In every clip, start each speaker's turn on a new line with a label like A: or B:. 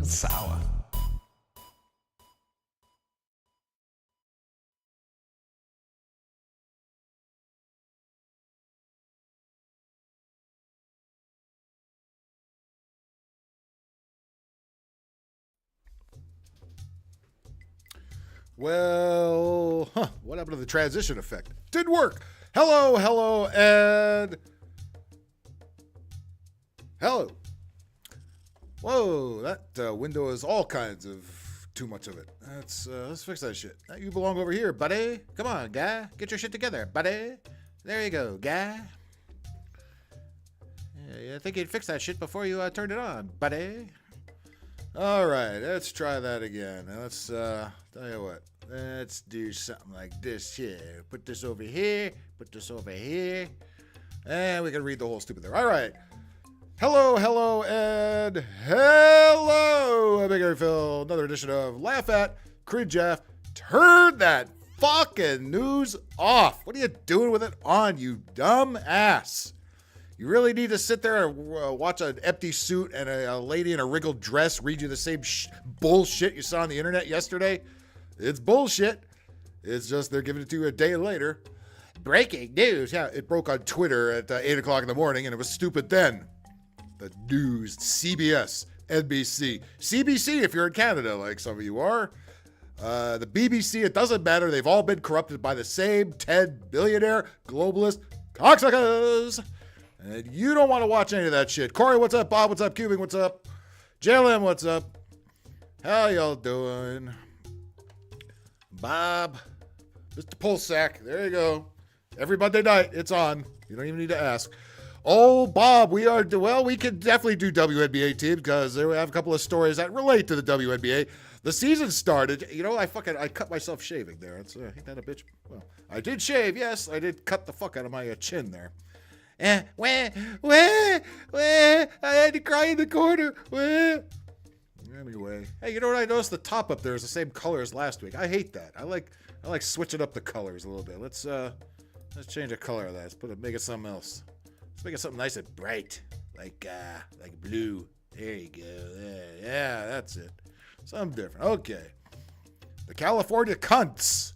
A: Sour.
B: Well, what happened to the transition effect? Didn't work. Hello, hello, and hello. Whoa, that window is all kinds of too much of it. Let's fix that shit. Now you belong over here, buddy. Come on, guy. Get your shit together, buddy. There you go, guy. Yeah, I think you'd fix that shit before you turned it on, buddy. All right, let's try that again. Let's tell you what. Let's do something like this here. Put this over here. Put this over here. And we can read the whole stupid there. All right. Hello, hello, and hello, I'm Big Phil. Another edition of Laugh At, Cringe Af. Turn that fucking news off. What are you doing with it on, you dumb ass? You really need to sit there and watch an empty suit and a lady in a wrinkled dress read you the same bullshit you saw on the internet yesterday? It's bullshit. It's just they're giving it to you a day later. Breaking news. Yeah, it broke on Twitter at 8 o'clock in the morning, and it was stupid then. The news, CBS, NBC. CBC if you're in Canada, like some of you are. The BBC, it doesn't matter. They've all been corrupted by the same 10 billionaire globalist cocksuckers. And you don't want to watch any of that shit. Corey, what's up? Bob, what's up? Cubing, what's up? JLM, what's up? How y'all doing? Bob, Mr. Pulsack, there you go. Every Monday night, it's on. You don't even need to ask. Oh, Bob, we can definitely do WNBA team because we have a couple of stories that relate to the WNBA. The season started. You know, I cut myself shaving there. Ain't that a bitch? Well, I did shave, yes. I did cut the fuck out of my chin there. Where, I had to cry in the corner. Where? Anyway, hey, you know what I noticed? The top up there is the same color as last week. I hate that. I like switching up the colors a little bit. Let's change the color of that. Make it something else. Let's make it something nice and bright, like blue. There you go. Yeah, that's it. Something different. Okay. The California cunts.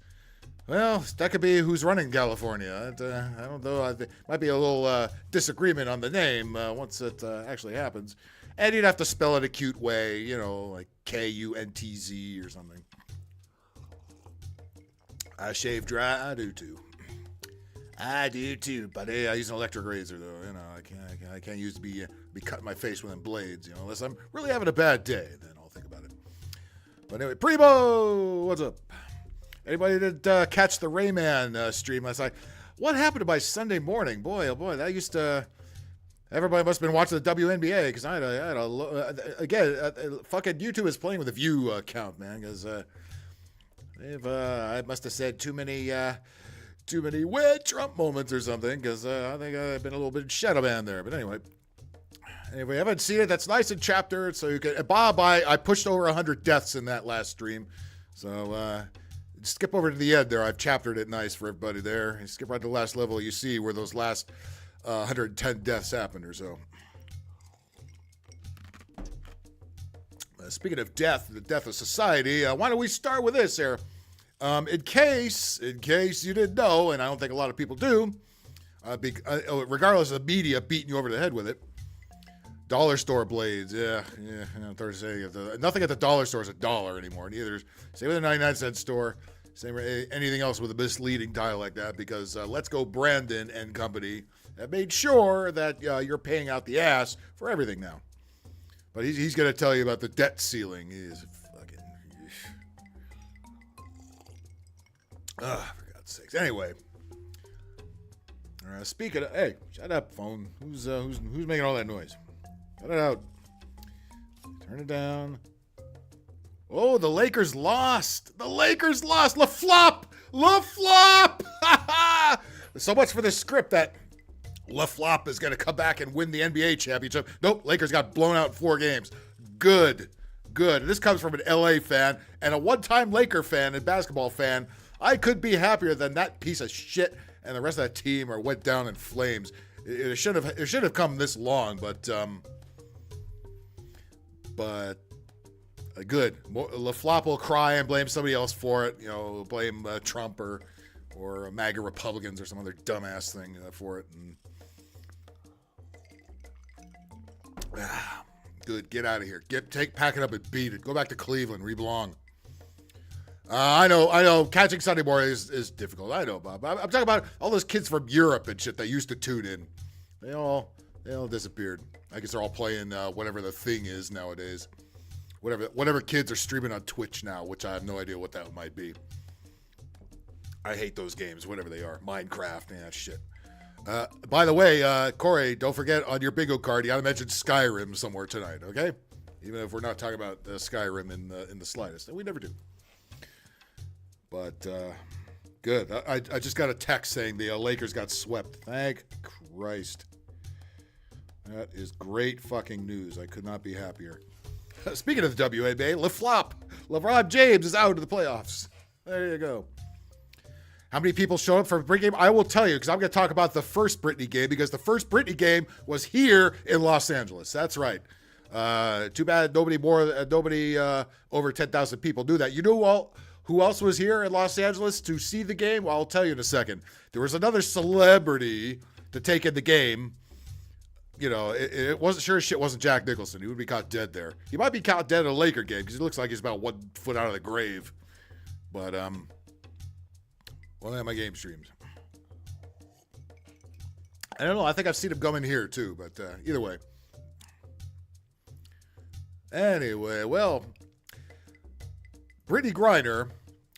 B: Well, that could be who's running California. I don't know. There might be a little disagreement on the name once it actually happens. And you'd have to spell it a cute way, you know, like Kuntz or something. I shave dry. I do too. But hey, I use an electric razor though. You know, I can't use to be cutting my face with them blades. You know, unless I'm really having a bad day, then I'll think about it. But anyway, Primo, what's up? Anybody did catch the Rayman stream last night? What happened to my Sunday morning? Boy, oh boy, that used to. Everybody must have been watching the WNBA because I had a fucking YouTube is playing with a view count, man. Because I must have said too many wet Trump moments or something. Because I think I've been a little bit shadow banned there. But anyway, if you haven't seen it, that's nice and chaptered. So you can Bob, I pushed over 100 deaths in that last stream. So skip over to the end there. I've chaptered it nice for everybody there. You skip right to the last level. You see where those last 110 deaths happened or so. Speaking of death, the death of society, why don't we start with this here? In case you didn't know, and I don't think a lot of people do, regardless of the media beating you over the head with it, dollar store blades, I'm sorry to say, nothing at the dollar store is $1 anymore. Neither, same with the 99-cent store, same with anything else with a misleading dial like that, because Let's Go Brandon and company have made sure that you're paying out the ass for everything now. But he's going to tell you about the debt ceiling. He's fucking. For God's sakes. Anyway. All right, speaking of, hey, shut up, phone. Who's making all that noise? Cut it out. Turn it down. Oh, the Lakers lost. The Lakers lost. LaFlop. So much for the script that LaFlop is going to come back and win the NBA championship. Nope, Lakers got blown out in 4 games. Good. This comes from an LA fan and a one-time Laker fan and basketball fan. I could be happier than that piece of shit and the rest of that team went down in flames. It should have come this long, but Good. LaFlop will cry and blame somebody else for it. Blame Trump or MAGA Republicans or some other dumbass thing for it. And good. Get out of here. Pack it up and beat it. Go back to Cleveland where you belong. I know. Catching Sunday morning is difficult. I know, Bob. I'm talking about all those kids from Europe and shit that used to tune in. They all disappeared. I guess they're all playing whatever the thing is nowadays. Whatever kids are streaming on Twitch now, which I have no idea what that might be. I hate those games, whatever they are. Minecraft, man, shit. By the way, Corey, don't forget on your bingo card, you gotta mention Skyrim somewhere tonight, okay? Even if we're not talking about Skyrim in the slightest, and we never do. But good. I just got a text saying the Lakers got swept. Thank Christ. That is great fucking news. I could not be happier. Speaking of the WNBA, LeBron James is out of the playoffs. There you go. How many people showed up for a Britney game? I will tell you, because I'm going to talk about the first Britney game, because the first Britney game was here in Los Angeles. That's right. Too bad nobody over 10,000 people knew that. You know who else was here in Los Angeles to see the game? Well, I'll tell you in a second. There was another celebrity to take in the game. It wasn't sure as shit wasn't Jack Nicholson. He would be caught dead there. He might be caught dead at a Laker game because he looks like he's about 1 foot out of the grave. But, have my game streams. I don't know. I think I've seen him come in here too, but either way. Anyway, well, Britney Griner,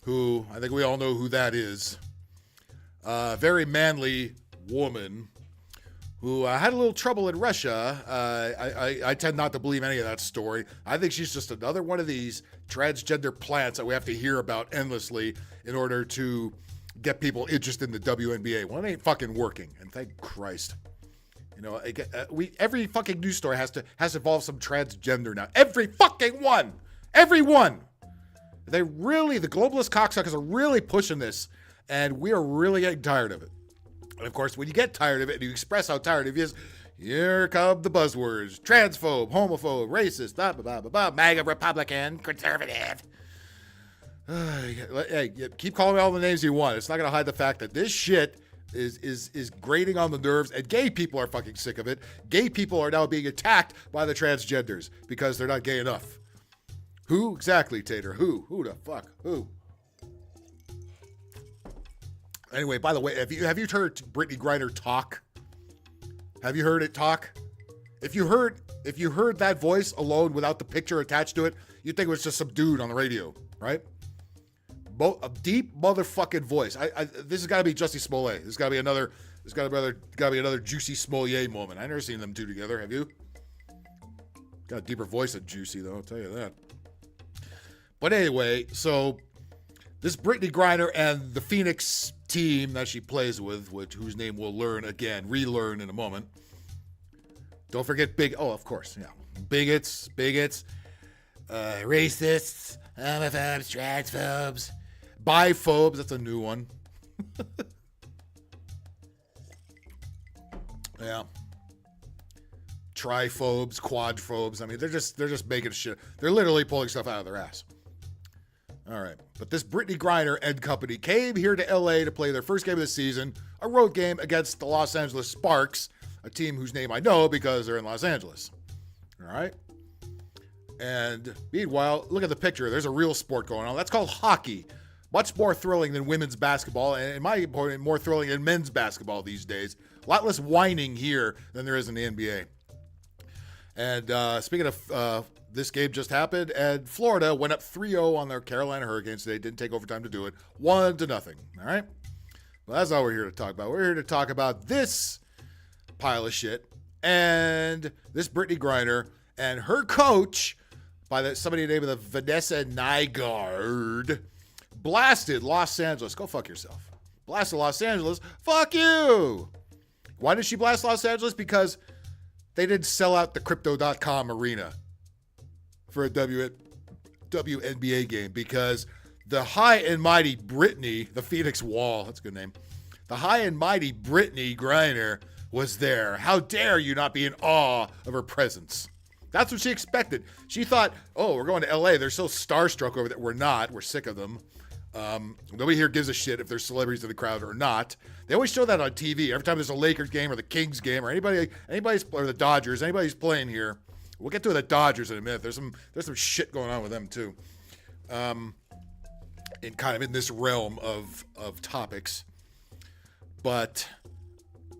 B: who I think we all know who that is, very manly woman who had a little trouble in Russia. I tend not to believe any of that story. I think she's just another one of these transgender plants that we have to hear about endlessly in order to get people interested in the WNBA. Well, it ain't fucking working, and thank Christ. Every fucking news story has to involve some transgender now. Every fucking one. Every one. The globalist cocksuckers are really pushing this, and we are really getting tired of it. And of course, when you get tired of it and you express how tired of it is, here come the buzzwords: transphobe, homophobe, racist, blah, blah, blah, blah, blah, MAGA, Republican, conservative. Hey, keep calling me all the names you want. It's not going to hide the fact that this shit is grating on the nerves, and gay people are fucking sick of it. Gay people are now being attacked by the transgenders because they're not gay enough. Who exactly, Tater? Who? Who the fuck? Who? Anyway, by the way, have you heard Britney Griner talk? Have you heard it talk? If you heard that voice alone without the picture attached to it, you'd think it was just some dude on the radio, right? A deep motherfucking voice. This has got to be Jussie Smollett. There's got to be another Juicy Smollett moment. I've never seen them two together. Have you? Got a deeper voice than Juicy, though. I'll tell you that. But anyway, so this Britney Griner and the Phoenix team that she plays with, whose name we'll relearn in a moment. Don't forget of course, yeah. Bigots, racists, homophobes, transphobes, biphobes, that's a new one. Yeah. Triphobes, quadphobes. I mean, they're just making shit. They're literally pulling stuff out of their ass. All right. But this Britney Griner and company came here to LA to play their first game of the season, a road game against the Los Angeles Sparks, a team whose name I know because they're in Los Angeles. All right. And meanwhile, look at the picture. There's a real sport going on. That's called hockey. Much more thrilling than women's basketball, and in my opinion, more thrilling than men's basketball these days. A lot less whining here than there is in the NBA. And speaking of, this game just happened, and Florida went up 3-0 on their Carolina Hurricanes today. Didn't take overtime to do it. 1-0. All right? Well, that's all we're here to talk about. We're here to talk about this pile of shit and this Britney Griner and her coach, by somebody named Vanessa Nygaard, blasted Los Angeles. Go fuck yourself. Blasted Los Angeles. Fuck you. Why did she blast Los Angeles? Because they didn't sell out the Crypto.com arena for a WNBA game, because the high and mighty Britney, the Phoenix Wall, that's a good name, the high and mighty Britney Griner was there. How dare you not be in awe of her presence? That's what she expected. She thought, oh, we're going to LA. They're so starstruck over there. We're not. We're sick of them. Nobody here gives a shit if there's celebrities in the crowd or not. They always show that on TV. Every time there's a Lakers game or the Kings game or anybody's or the Dodgers, anybody's playing here. We'll get to the Dodgers in a minute. There's some shit going on with them too. In kind of in this realm of topics. But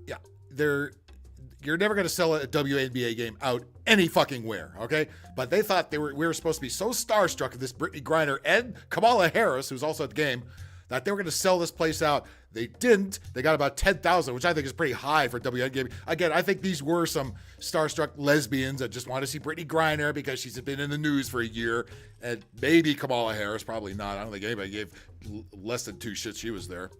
B: yeah, you're never going to sell a WNBA game out any fucking where, okay? But they thought we were supposed to be so starstruck of this Britney Griner and Kamala Harris, who's also at the game, that they were going to sell this place out. They didn't. They got about 10,000, which I think is pretty high for WNBA. Again, I think these were some starstruck lesbians that just want to see Britney Griner because she's been in the news for a year, and maybe Kamala Harris, probably not. I don't think anybody gave less than two shits she was there.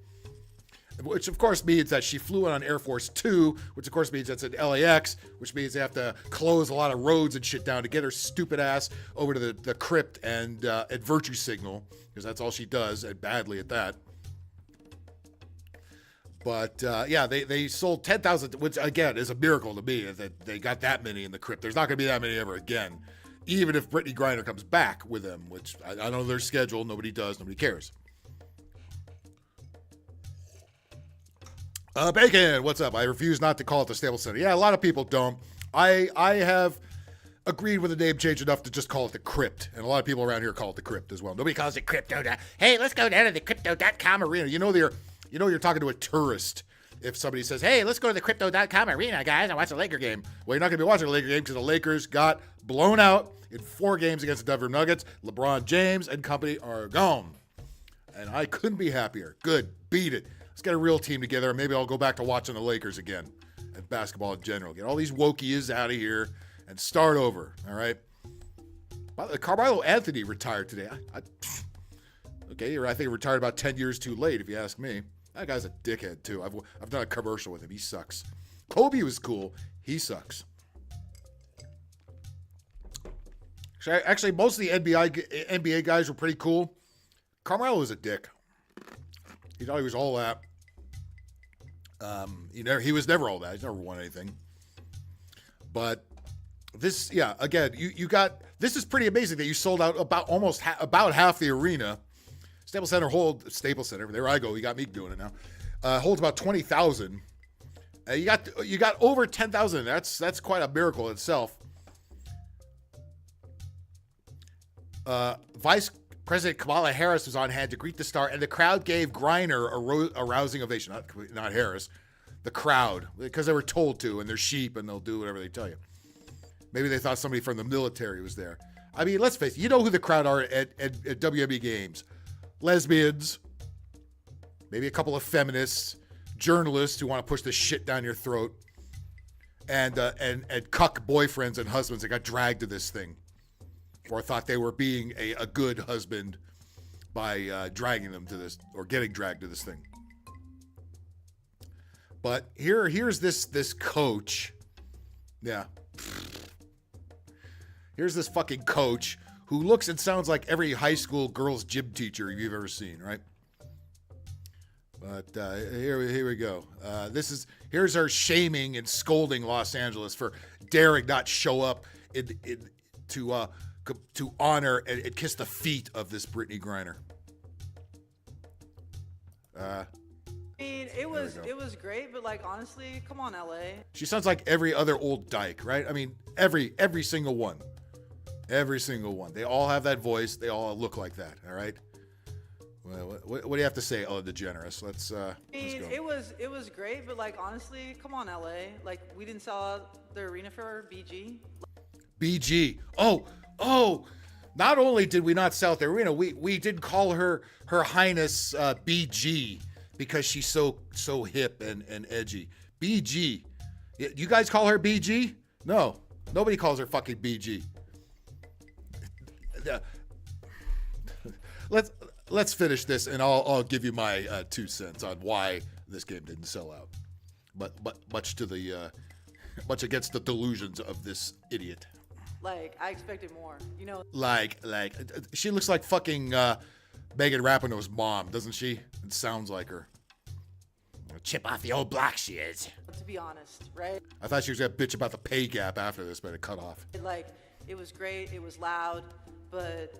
B: Which, of course, means that she flew in on Air Force 2, which, of course, means that's at LAX, which means they have to close a lot of roads and shit down to get her stupid ass over to the crypt and at Virtue Signal, because that's all she does, and badly at that. But, yeah, they sold 10,000, which, again, is a miracle to me that they got that many in the crypt. There's not going to be that many ever again, even if Britney Griner comes back with them, which I don't know their schedule. Nobody does. Nobody cares. Bacon, what's up? I refuse not to call it the Staples Center. Yeah, a lot of people don't. I have agreed with the name change enough to just call it the Crypt, and a lot of people around here call it the Crypt as well. Nobody calls it Crypto. Hey, let's go down to the Crypto.com arena. You know you're talking to a tourist if somebody says, hey, let's go to the Crypto.com arena, guys, and watch a Laker game. Well, you're not going to be watching a Laker game because the Lakers got blown out in 4 games against the Denver Nuggets. LeBron James and company are gone, and I couldn't be happier. Good, beat it. Let's get a real team together, and maybe I'll go back to watching the Lakers again and basketball in general. Get all these wokies out of here and start over, all right? Carmelo Anthony retired today. Okay, I think he retired about 10 years too late, if you ask me. That guy's a dickhead, too. I've done a commercial with him. He sucks. Kobe was cool. He sucks. Actually, most of the NBA guys were pretty cool. Carmelo was a dick. He thought he was all that. He was never all that. He's never won anything. But this, yeah, again, you got, this is pretty amazing that you sold out about half the arena. Staples Center, there I go. You got me doing it now. Holds about 20,000. You got over 10,000. That's quite a miracle itself. Vice President Kamala Harris was on hand to greet the star, and the crowd gave Griner a rousing ovation. Not Harris, the crowd, because they were told to, and they're sheep, and they'll do whatever they tell you. Maybe they thought somebody from the military was there. I mean, let's face it. You know who the crowd are at WNBA games. Lesbians, maybe a couple of feminists, journalists who want to push the shit down your throat, and cuck boyfriends and husbands that got dragged to this thing. Or thought they were being a good husband by dragging them to this, or getting dragged to this thing. But here's this coach. Yeah. Here's this fucking coach who looks and sounds like every high school girls gym teacher you've ever seen, right? But here we go. Here's her shaming and scolding Los Angeles for daring not show up to honor and kiss the feet of this Britney Griner.
A: I mean, it was great, but like honestly, come on, LA.
B: She sounds like every other old dyke, right? I mean, every single one. Every single one. They all have that voice. They all look like that, all right? Well, what do you have to say, Ella DeGeneres? Let's go.
A: It was great, but like honestly, come on, LA. Like we didn't sell out the arena for BG.
B: BG. Oh, not only did we not sell out the arena, we did call her Highness BG because she's so hip and edgy. BG. You guys call her BG? No, nobody calls her fucking BG. Let's finish this, and I'll give you my 2 cents on why this game didn't sell out. But much against the delusions of this idiot.
A: Like I expected more, you know.
B: Like she looks like fucking Megan Rapinoe's mom, doesn't she? It sounds like her. chip off the old block she is.
A: To be honest, right?
B: I thought she was going to bitch about the pay gap after this, but it cut off.
A: It was great. It was loud, but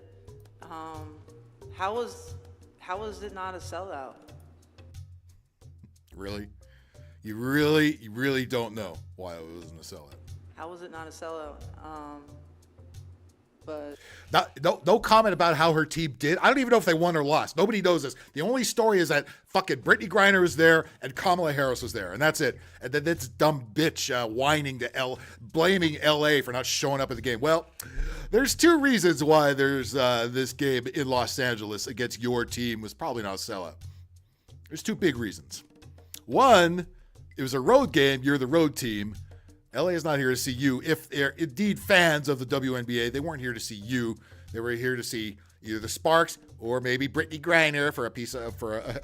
A: how was it not a sellout?
B: Really? You really don't know why it wasn't a sellout.
A: How was it not a sellout? But
B: no comment about how her team did. I don't even know if they won or lost. Nobody knows this. The only story is that fucking Britney Griner was there and Kamala Harris was there, and that's it. And then this dumb bitch whining to blaming LA for not showing up at the game. Well, there's two reasons why there's this game in Los Angeles against your team was probably not a sellout. There's two big reasons. One, it was a road game. You're the road team. LA is not here to see you. If they're indeed fans of the WNBA, they weren't here to see you. They were here to see either the Sparks or maybe Britney Griner for a piece of. I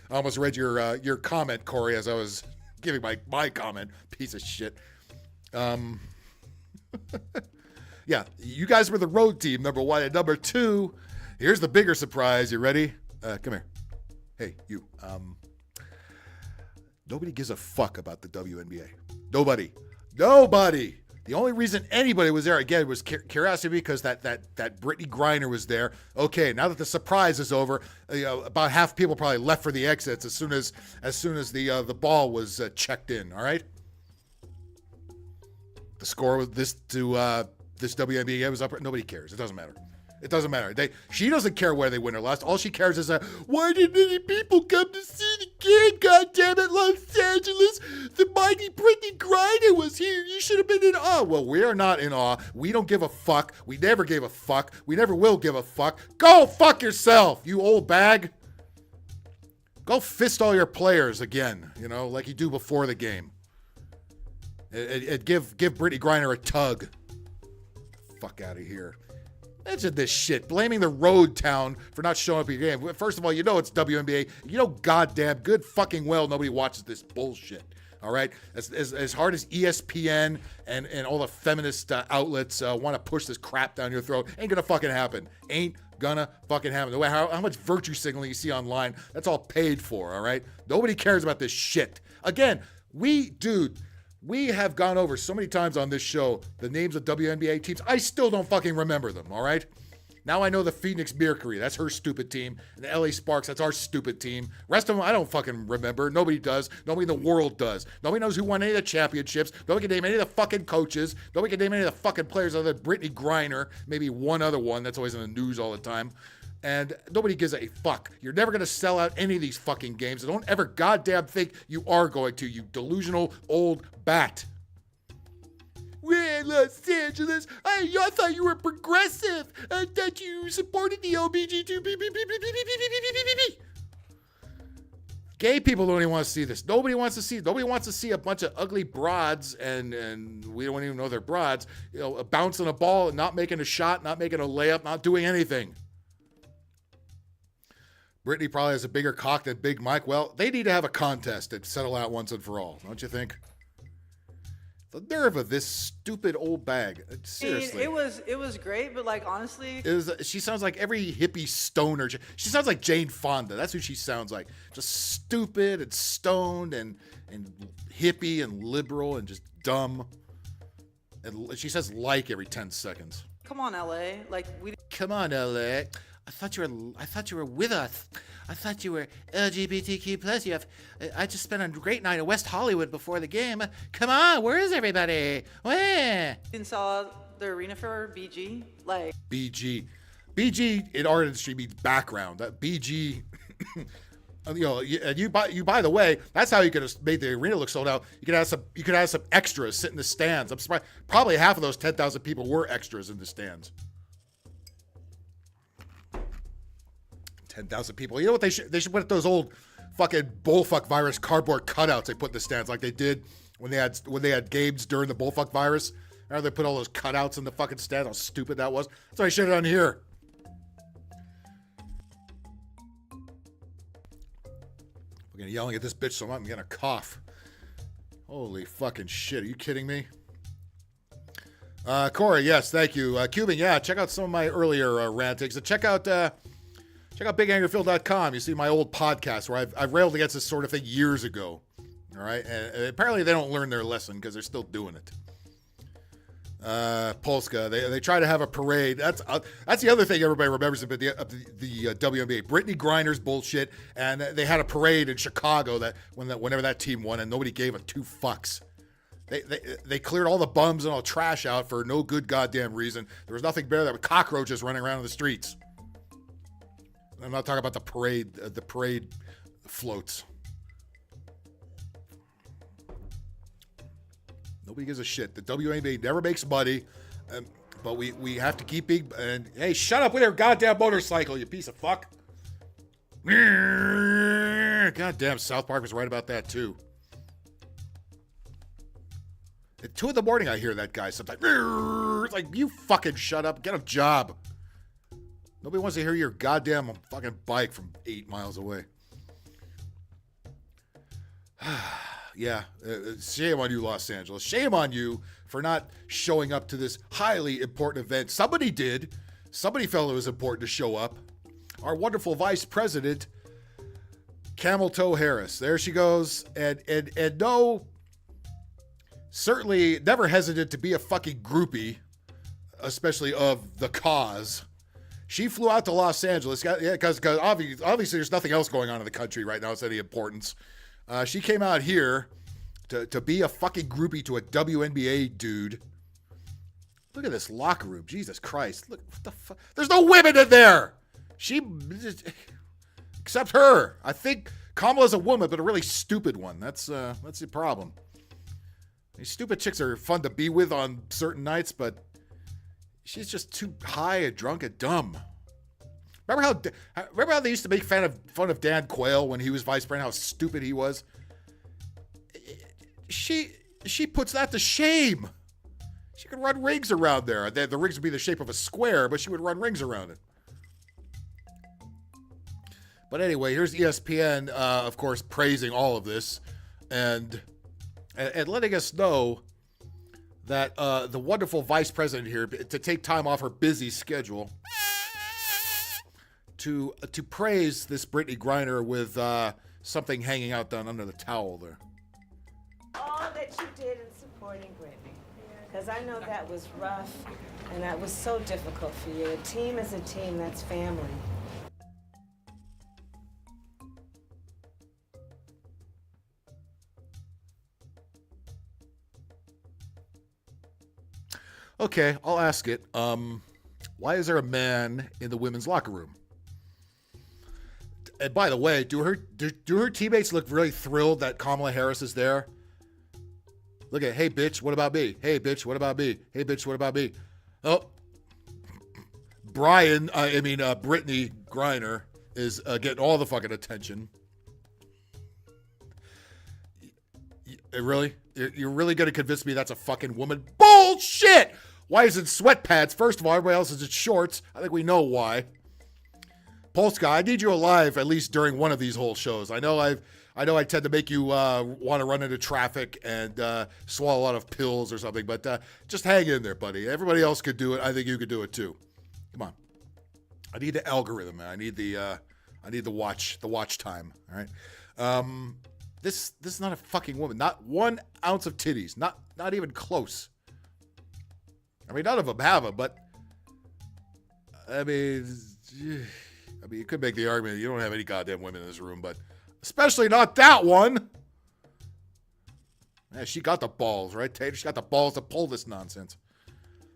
B: almost read your comment, Corey, as I was giving my comment. Piece of shit. Yeah, you guys were the road team, number one. And number two, here's the bigger surprise. You ready? Come here. Hey, you. Nobody gives a fuck about the WNBA. Nobody. The only reason anybody was there, again, was curiosity because that Britney Griner was there. Okay, now that the surprise is over, about half people probably left for the exits as soon as the ball was checked in. All right. The score was this WNBA was up. Nobody cares. It doesn't matter. It doesn't matter. She doesn't care whether they win or lost. All she cares is why didn't any people come to see the game? God damn it, Los Angeles! The mighty Britney Griner was here. You should have been in awe. Well, we are not in awe. We don't give a fuck. We never gave a fuck. We never will give a fuck. Go fuck yourself, you old bag. Go fist all your players again. Like you do before the game. And give Britney Griner a tug. Fuck out of here. Imagine this shit. Blaming the road town for not showing up at your game. First of all, it's WNBA. Goddamn good fucking well nobody watches this bullshit. All right? As hard as ESPN and all the feminist outlets want to push this crap down your throat, ain't gonna fucking happen. Ain't gonna fucking happen. No matter how much virtue signaling you see online, that's all paid for, all right? Nobody cares about this shit. Again, we have gone over so many times on this show the names of WNBA teams. I still don't fucking remember them, all right? Now I know the Phoenix Mercury. That's her stupid team. And the LA Sparks, that's our stupid team. Rest of them, I don't fucking remember. Nobody does. Nobody in the world does. Nobody knows who won any of the championships. Nobody can name any of the fucking coaches. Nobody can name any of the fucking players other than Britney Griner. Maybe one other one. That's always in the news all the time. And nobody gives a fuck. You're never going to sell out any of these fucking games. And don't ever goddamn think you are going to, you delusional old bat. We're in Los Angeles. I thought you were progressive. I thought you supported the LBGT. Gay people don't even want to see this. Nobody wants to see a bunch of ugly broads, and we don't even know they're broads, bouncing a ball and not making a shot, not making a layup, not doing anything. Britney probably has a bigger cock than Big Mike. Well, they need to have a contest and settle out once and for all, don't you think? The nerve of this stupid old bag. Seriously.
A: I mean, it was great, but honestly,
B: she sounds like every hippie stoner. She sounds like Jane Fonda. That's who she sounds like. Just stupid and stoned and hippie and liberal and just dumb. And she says every 10 seconds.
A: Come on, LA.
B: Come on, LA. I thought you were with us. I thought you were LGBTQ plus. I just spent a great night in West Hollywood before the game. Come on, where is everybody? Where?
A: Didn't saw the arena for BG.
B: BG in our industry means background. That BG. You by the way, that's how you could have made the arena look sold out. You could have some extras sit in the stands. I'm surprised. Probably half of those 10,000 people were extras in the stands. 10,000 people. You know what they should put those old fucking bullfuck virus cardboard cutouts they put in the stands like they did when they had games during the bullfuck virus. Or they put all those cutouts in the fucking stands. How stupid that was. That's what I should have done here. Fucking yelling at this bitch so I'm gonna cough. Holy fucking shit. Are you kidding me? Corey, yes, thank you. Cuban, yeah, check out some of my earlier rantings. Check out BigAngerPhil.com. You see my old podcast where I've railed against this sort of thing years ago. All right, and apparently they don't learn their lesson because they're still doing it. Polska, they try to have a parade. That's the other thing everybody remembers about the WNBA. Britney Griner's bullshit, and they had a parade in Chicago whenever that team won, and nobody gave a two fucks. They cleared all the bums and all trash out for no good goddamn reason. There was nothing better than cockroaches running around in the streets. I'm not talking about the parade floats. Nobody gives a shit. The WNBA never makes money, but we have to keep being. And hey, shut up with your goddamn motorcycle, you piece of fuck. Goddamn, South Park was right about that too. At 2 a.m, I hear that guy sometimes. It's like, you fucking shut up, get a job. Nobody wants to hear your goddamn fucking bike from 8 miles away. Yeah, shame on you, Los Angeles. Shame on you for not showing up to this highly important event. Somebody did. Somebody felt it was important to show up. Our wonderful vice president, Camel Toe Harris. There she goes. And no, certainly never hesitant to be a fucking groupie, especially of the cause. She flew out to Los Angeles because obviously there's nothing else going on in the country right now that's any importance. She came out here to be a fucking groupie to a WNBA dude. Look at this locker room. Jesus Christ. Look, what the fuck? There's no women in there. Except her. I think Kamala's a woman, but a really stupid one. That's the problem. These stupid chicks are fun to be with on certain nights, but she's just too high and drunk and dumb. Remember how they used to make fun of Dan Quayle when he was vice president, how stupid he was? She puts that to shame. She could run rings around there. The rings would be the shape of a square, but she would run rings around it. But anyway, here's ESPN, of course, praising all of this and letting us know that the wonderful vice president here, to take time off her busy schedule, to praise this Britney Griner with something hanging out down under the towel there.
C: All that you did in supporting Britney, because I know that was rough and that was so difficult for you. A team is a team, that's family.
B: Okay, I'll ask it. Why is there a man in the women's locker room? And by the way, do her teammates look really thrilled that Kamala Harris is there? Look at, hey bitch, what about me? Hey bitch, what about me? Hey bitch, what about me? Oh, Britney Griner is getting all the fucking attention. Really? You're really going to convince me that's a fucking woman? Bullshit! Why is it sweatpants? First of all, everybody else is in shorts. I think we know why. Polska, I need you alive at least during one of these whole shows. I know I tend to make you want to run into traffic and swallow a lot of pills or something, but just hang in there, buddy. Everybody else could do it. I think you could do it too. Come on. I need the algorithm, man. I need the watch time. All right. This is not a fucking woman. Not 1 ounce of titties. Not even close. I mean, none of them have them, but I mean, you could make the argument that you don't have any goddamn women in this room, but especially not that one. Yeah, she got the balls, right, Tater? She got the balls to pull this nonsense.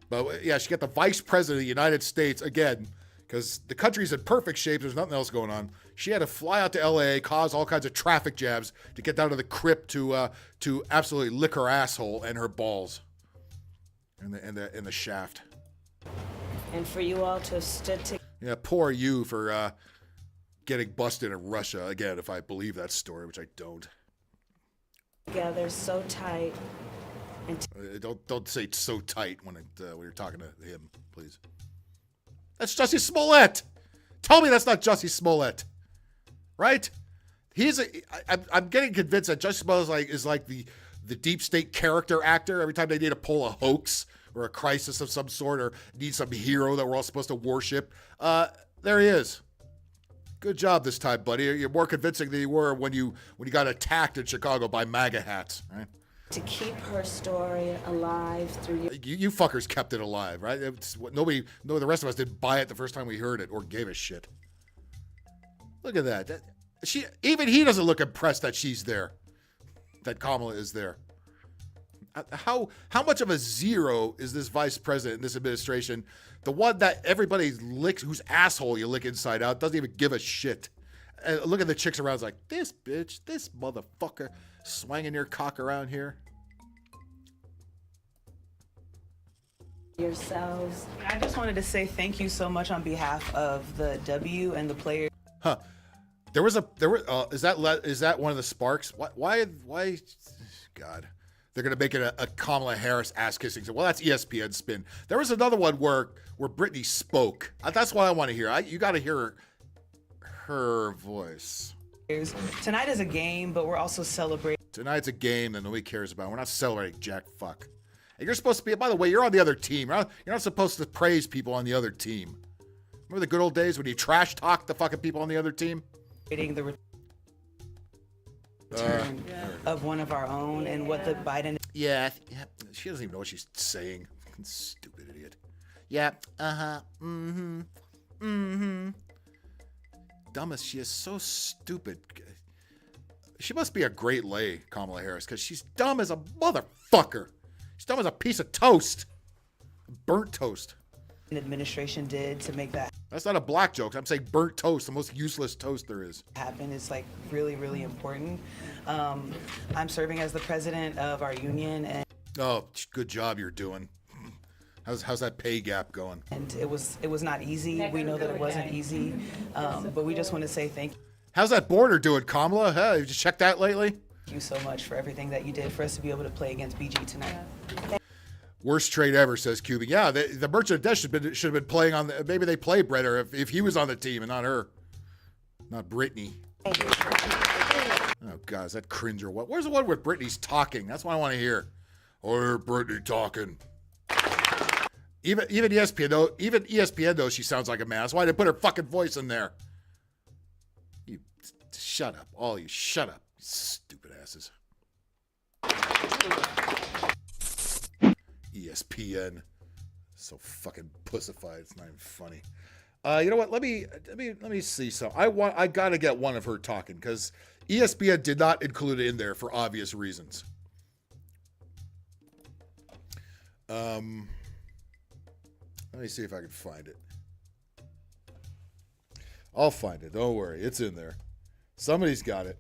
B: But yeah, she got the vice president of the United States again, because the country's in perfect shape. There's nothing else going on. She had to fly out to L.A., cause all kinds of traffic jams to get down to the crypt to absolutely lick her asshole and her balls in the shaft.
C: And for you all to have stood together.
B: Yeah, poor you for getting busted in Russia again, if I believe that story, which I don't.
C: Together so tight. And
B: Don't say so tight when you're talking to him, please. That's Jussie Smollett. Tell me that's not Jussie Smollett, right? I'm getting convinced that Jussie Smollett is like the deep state character actor. Every time they need to pull a hoax or a crisis of some sort or need some hero that we're all supposed to worship, there he is. Good job this time, buddy. You're more convincing than you were when you got attacked in Chicago by MAGA hats, right?
C: To keep her story alive through
B: You fuckers kept it alive, right? The rest of us didn't buy it the first time we heard it or gave a shit. Look at that. Even he doesn't look impressed that she's there, that Kamala is there. How much of a zero is this vice president in this administration? The one that everybody licks, whose asshole you lick inside out, doesn't even give a shit. And look at the chicks around, it's like, this bitch, this motherfucker, swinging your cock around here.
C: yourselves.
D: I just wanted to say thank you so much on behalf of the W and the players.
B: Huh. Is that one of the sparks? Why, God. They're going to make it a Kamala Harris ass-kissing. Well, that's ESPN spin. There was another one where Britney spoke. That's what I want to hear. You got to hear her voice.
D: Tonight is a game, but we're also celebrating.
B: Tonight's a game that nobody cares about. We're not celebrating jack fuck. And you're supposed to be, by the way, you're on the other team. You're not supposed to praise people on the other team. Remember the good old days when you trash talk the fucking people on the other team?
D: The return of one of our own and what the Biden.
B: Yeah, she doesn't even know what she's saying. Fucking stupid idiot. Yeah, Dumbest, she is so stupid. She must be a great lay, Kamala Harris, because she's dumb as a motherfucker. She's dumb as a piece of toast. Burnt toast.
D: Administration did to make that
B: That's not a black joke. I'm saying burnt toast, the most useless toast there is.
D: happen is like really, really important. I'm serving as the president of our union,
B: Oh, good job you're doing. How's that pay gap going?
D: and it was not easy. We know that it wasn't easy, but we just want to say thank
B: How's that border doing, Kamala? Huh? Have you checked that lately?
D: you so much for everything that you did for us to be able to play against BG tonight.
B: Worst trade ever, says Cuban. Yeah, the Merchant of Death should have been playing on the. Maybe they play better if he was on the team and not her, not Britney. Oh God, is that cringe or what? Where's the one where Britney's talking? That's what I want to hear. Or Britney talking. Even ESPN though she sounds like a man. That's why they put her fucking voice in there. You shut up, all you shut up, you stupid asses. ESPN, so fucking pussified. It's not even funny. You know what? Let me see some. I gotta get one of her talking because ESPN did not include it in there for obvious reasons. Let me see if I can find it. I'll find it. Don't worry, it's in there. Somebody's got it.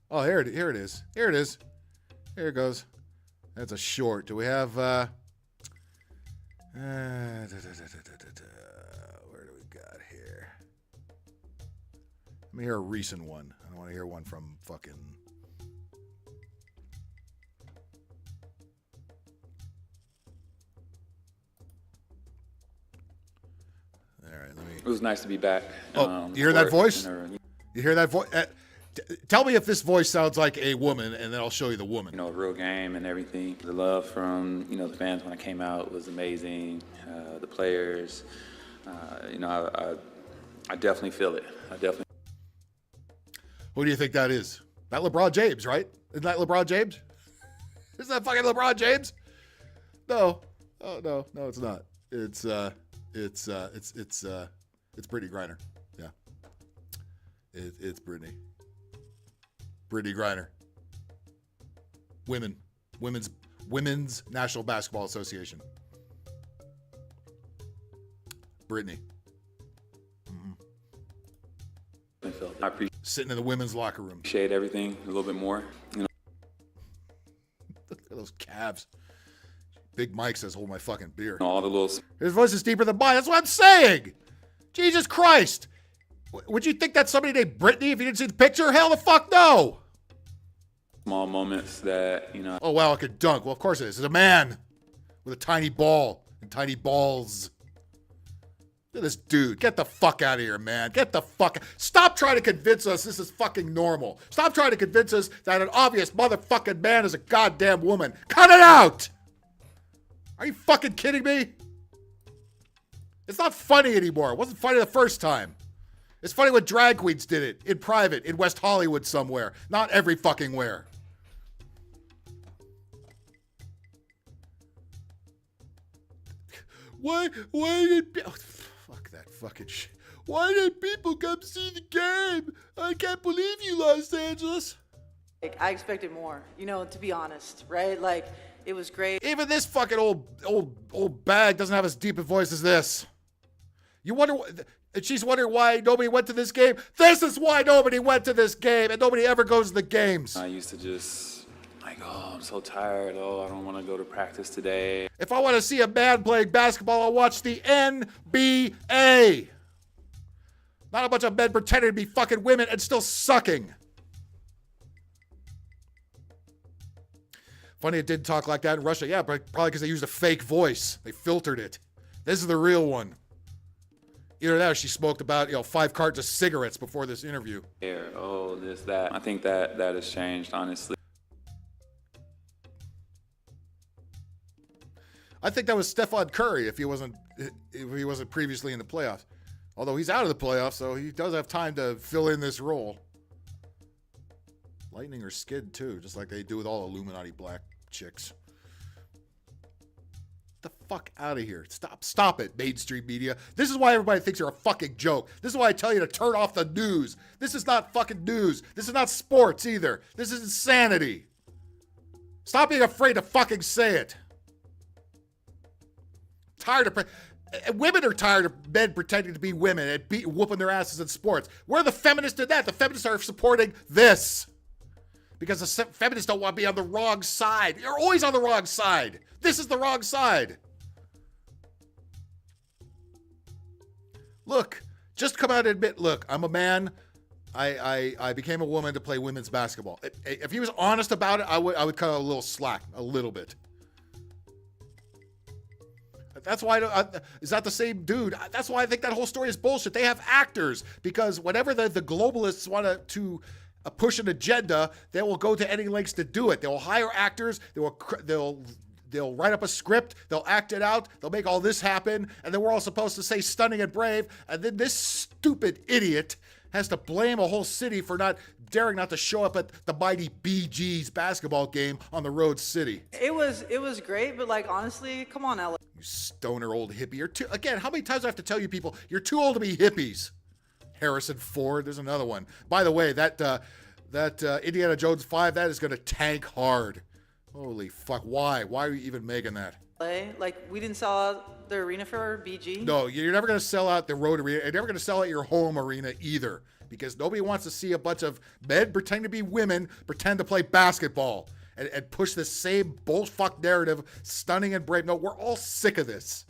B: Oh, here it is. Here it is. Here it goes. That's a short. Do we have where do we got here? Let me hear a recent one. I don't want to hear one from fucking. All right, let me.
E: It was nice to be back.
B: Oh, you hear that voice? You hear that voice? Tell me if this voice sounds like a woman, and then I'll show you the woman.
E: You know, a real game and everything. The love from, the fans when I came out was amazing. The players, I definitely feel it.
B: Who do you think that is? That LeBron James, right? Isn't that LeBron James? Isn't that fucking LeBron James? No. Oh, no, it's not. It's Britney Griner. Yeah. It's Britney. Britney Griner. Women's National Basketball Association. Britney.
E: I appreciate
B: Sitting in the women's locker room.
E: everything a little bit more.
B: Look at those calves. Big Mike says, hold my fucking beer.
E: All the little
B: His voice is deeper than mine. That's what I'm saying. Jesus Christ. Would you think that's somebody named Britney if you didn't see the picture? Hell the fuck no.
E: small moments that,
B: Oh, wow, it could dunk. Well, of course it is. It's a man with a tiny ball and tiny balls. Look at this dude. Get the fuck out of here, man. Get the fuck. Stop trying to convince us this is fucking normal. Stop trying to convince us that an obvious motherfucking man is a goddamn woman. Cut it out. Are you fucking kidding me? It's not funny anymore. It wasn't funny the first time. It's funny when drag queens did it in private in West Hollywood somewhere. Not every fucking where. Why did... Oh, fuck that fucking shit. Why did people come see the game? I can't believe you, Los Angeles.
A: Like, I expected more, you know, to be honest, right? Like, it was great.
B: Even this fucking old bag doesn't have as deep a voice as this. You wonder, and she's wondering why nobody went to this game. This is why nobody went to this game, and nobody ever goes to the games.
E: I used to just like, oh, I'm so tired. Oh, I don't want to go to practice today.
B: If I want to see a man playing basketball, I'll watch the NBA. Not a bunch of men pretending to be fucking women and still sucking. Funny it didn't talk like that in Russia. Yeah, but probably because they used a fake voice. They filtered it. This is the real one. Either that or she smoked about, 5 cartons of cigarettes before this interview.
E: Oh, this, that. I think that has changed, honestly.
B: I think that was Stephon Curry if he wasn't previously in the playoffs. Although he's out of the playoffs, so he does have time to fill in this role. Lightning or Skid too, just like they do with all Illuminati black chicks. Get the fuck out of here. Stop it, mainstream media. This is why everybody thinks you're a fucking joke. This is why I tell you to turn off the news. This is not fucking news. This is not sports either. This is insanity. Stop being afraid to fucking say it. Tired of... Women are tired of men pretending to be women and whooping their asses in sports. Where the feminists did that? The feminists are supporting this. Because the feminists don't want to be on the wrong side. You're always on the wrong side. This is the wrong side. Look, just come out and admit, look, I'm a man. I became a woman to play women's basketball. If he was honest about it, I would cut a little slack, a little bit. That's why, is that the same dude? That's why I think that whole story is bullshit. They have actors, because whenever the globalists want to push an agenda, they will go to any lengths to do it. They will hire actors. They'll write up a script. They'll act it out. They'll make all this happen. And then we're all supposed to say stunning and brave. And then this stupid idiot has to blame a whole city for not daring not to show up at the mighty BG's basketball game on the road city.
A: It was great, but like, honestly, come on, Ella.
B: You stoner old hippie. You're too, again, how many times do I have to tell you people, you're too old to be hippies? Harrison Ford, there's another one. By the way, that Indiana Jones 5, that is going to tank hard. Holy fuck, why? Why are you even making that?
A: Like, we didn't sell out the arena for BG.
B: No, you're never going to sell out the road arena. You're never going to sell out your home arena either, because nobody wants to see a bunch of men pretending to be women pretend to play basketball and push this same bullfuck narrative, stunning and brave. No, we're all sick of this.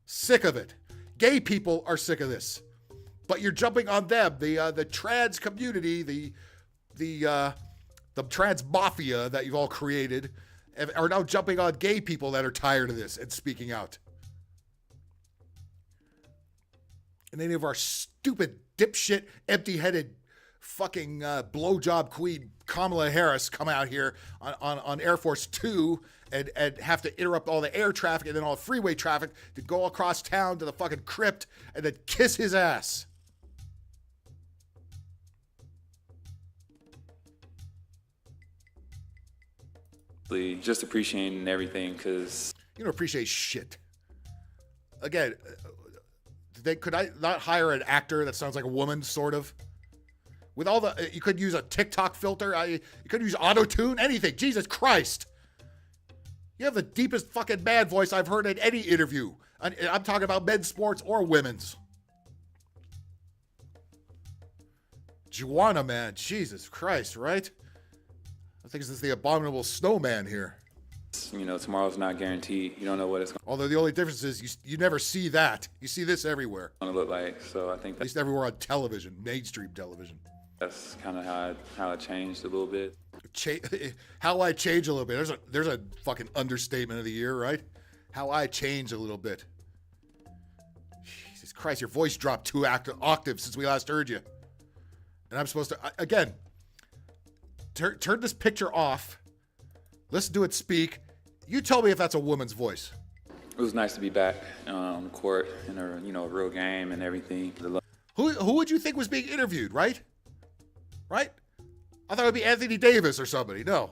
B: Sick of it. Gay people are sick of this. But you're jumping on them, the trans community, the trans mafia that you've all created, are now jumping on gay people that are tired of this and speaking out. And any of our stupid, dipshit, empty-headed, fucking blowjob queen Kamala Harris come out here on Air Force 2 and have to interrupt all the air traffic and then all the freeway traffic to go across town to the fucking crypt and then kiss his ass.
E: Just appreciating everything, because
B: you don't appreciate shit. Again, could I not hire an actor that sounds like a woman, sort of? With all the, you could use a TikTok filter. You could use auto-tune, anything. Jesus Christ. You have the deepest fucking man voice I've heard in any interview. I'm talking about men's sports or women's. Juana, man. Jesus Christ, right? I think this is the abominable snowman here.
E: Tomorrow's not guaranteed. You don't know what it's
B: Although the only difference is you never see that. You see this everywhere.
E: going to look like. So I think
B: At least everywhere on television, mainstream television.
E: that's kind of how it changed a little bit.
B: How I change a little bit. There's a fucking understatement of the year, right? How I change a little bit. Jesus Christ, your voice dropped 2 octaves since we last heard you. And I'm supposed to, again, turn this picture off. Listen to it speak. You tell me if that's a woman's voice.
E: It was nice to be back on the court in a a real game and everything.
B: Who would you think was being interviewed, right? Right? I thought it would be Anthony Davis or somebody. No.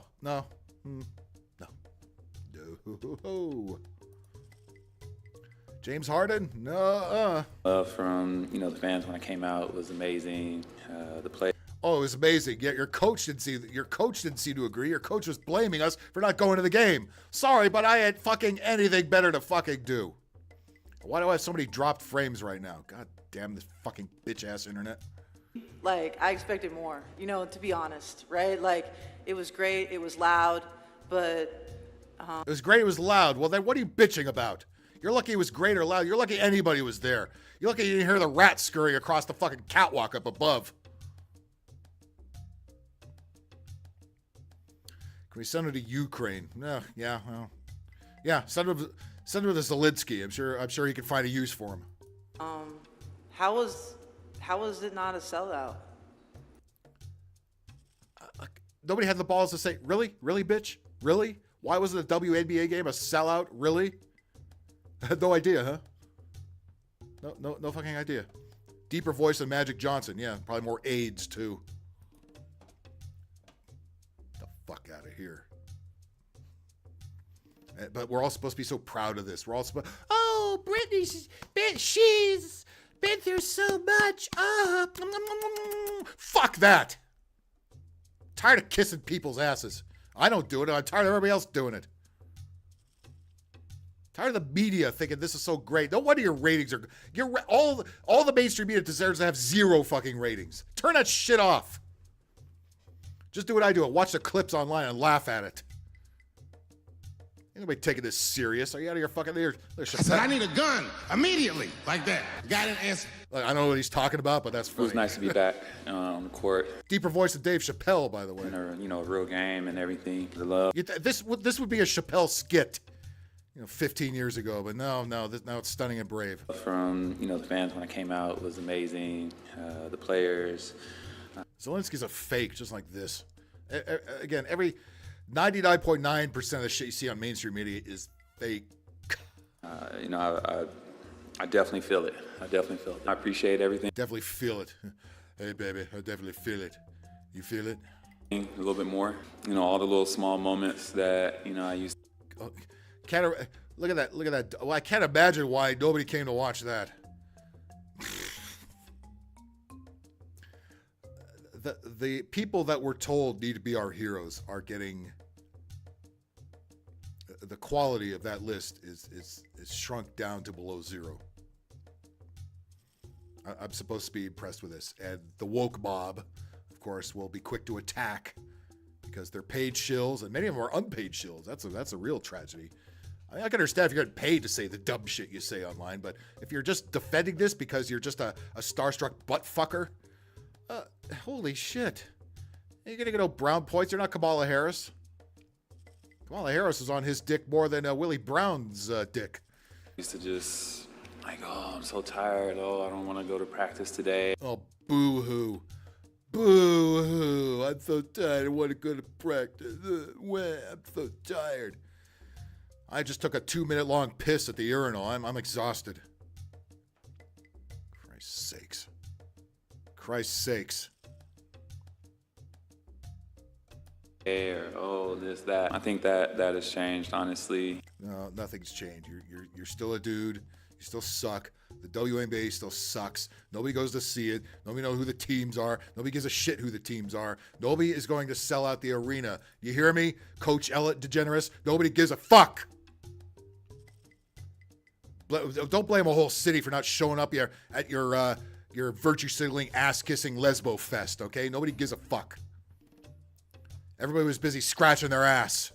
B: James Harden? No.
E: From the fans when I came out was amazing. The play.
B: Oh, it was amazing. Yeah, your coach didn't seem to agree. Your coach was blaming us for not going to the game. Sorry, but I had fucking anything better to fucking do. Why do I have so many dropped frames right now? God damn this fucking bitch ass internet.
A: Like, I expected more, to be honest, right? Like, it was great, it was loud, but
B: It was great, it was loud. Well, then what are you bitching about? You're lucky it was great or loud. You're lucky anybody was there. You're lucky you didn't hear the rats scurrying across the fucking catwalk up above. Can we send him to Ukraine? No, yeah, well, yeah. Send him to Zelensky. I'm sure he can find a use for him.
A: how was it not a sellout?
B: Nobody had the balls to say, really, bitch, really? Why wasn't a WNBA game a sellout? Really? I had no idea, huh? No fucking idea. Deeper voice than Magic Johnson. Yeah, probably more AIDS too. Fuck out of here. But we're all supposed to be so proud of this. We're all supposed, oh, Britney's she's been through so much. Fuck that. Tired of kissing people's asses. I don't do it. I'm tired of everybody else doing it. Tired of the media thinking this is so great. No wonder your ratings are. All the mainstream media deserves to have 0 fucking ratings. Turn that shit off. Just do what I do. Watch the clips online and laugh at it. Ain't nobody taking this serious. Are you out of your fucking ears?
F: I said, I need a gun immediately, like that. Guy didn't answer.
B: I don't know what he's talking about, but that's funny.
E: It was nice to be back on the court
B: Deeper voice than Dave Chappelle, by the way.
E: in a real game and everything. The love.
B: This would be a Chappelle skit, 15 years ago, but no, now it's Stunning and Brave.
E: From the fans when I came out was amazing. The players.
B: Zelensky's a fake, just like this. Again, every 99.9% of the shit you see on mainstream media is fake.
E: I definitely feel it. I appreciate everything.
B: Definitely feel it. Hey, baby, I definitely feel it. You feel it?
E: A little bit more. All the little small moments that I used.
B: Look at that. Well, I can't imagine why nobody came to watch that. The people that we're told need to be our heroes are getting. The quality of that list is shrunk down to below 0. I'm supposed to be impressed with this, and the woke mob, of course, will be quick to attack because they're paid shills, and many of them are unpaid shills. That's a real tragedy. I can understand if you're getting paid to say the dumb shit you say online, but if you're just defending this because you're just a starstruck butt fucker, holy shit. You're going to get no brown points. You're not Kamala Harris. Kamala Harris is on his dick more than Willie Brown's dick.
E: Used to just oh, I'm so tired. Oh, I don't want to go to practice today.
B: Oh, boo-hoo. Boo-hoo. I'm so tired. I want to go to practice. I'm so tired. I just took a 2-minute long piss at the urinal. I'm exhausted. Christ's sakes.
E: Or oh, this, that. I think that has changed, honestly.
B: No, nothing's changed. You're still a dude. You still suck. The WNBA still sucks. Nobody goes to see it. Nobody knows who the teams are. Nobody gives a shit who the teams are. Nobody is going to sell out the arena. You hear me, Coach Ellen DeGeneres? Nobody gives a fuck. Don't blame a whole city for not showing up here at your virtue signaling, ass kissing lesbo fest. Okay, nobody gives a fuck. Everybody was busy scratching their ass.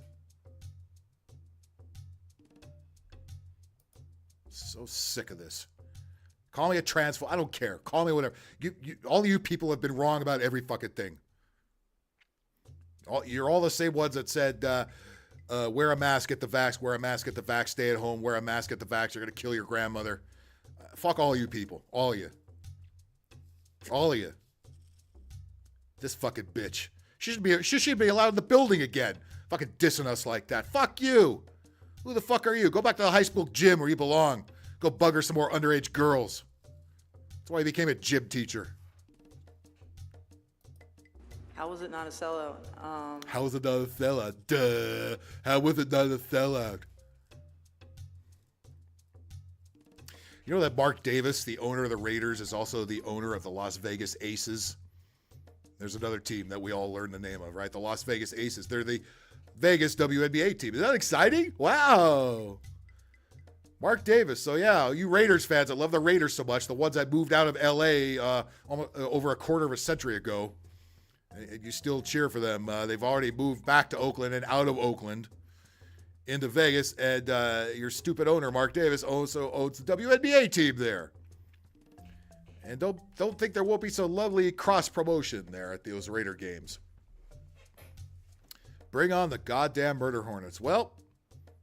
B: So sick of this. Call me a transphobe. I don't care. Call me whatever. All of you people have been wrong about every fucking thing. You're all the same ones that said, wear a mask at the vax, wear a mask at the vax, stay at home, wear a mask at the vax, you're going to kill your grandmother. Fuck all you people. All of you. All of you. This fucking bitch. She should be allowed in the building again. Fucking dissing us like that. Fuck you. Who the fuck are you? Go back to the high school gym where you belong. Go bugger some more underage girls. That's why he became a gym teacher.
A: How was it not a sellout?
B: How was it not a sellout? Duh. How was it not a sellout? You know that Mark Davis, the owner of the Raiders, is also the owner of the Las Vegas Aces? There's another team that we all learned the name of, right? The Las Vegas Aces. They're the Vegas WNBA team. Is that exciting? Wow. Mark Davis. So, yeah, you Raiders fans that love the Raiders so much, the ones that moved out of L.A. Over a quarter of a century ago, and you still cheer for them. They've already moved back to Oakland and out of Oakland into Vegas, and your stupid owner, Mark Davis, also owns the WNBA team there. And don't think there won't be some lovely cross-promotion there at those Raider games. Bring on the goddamn Murder Hornets. Well,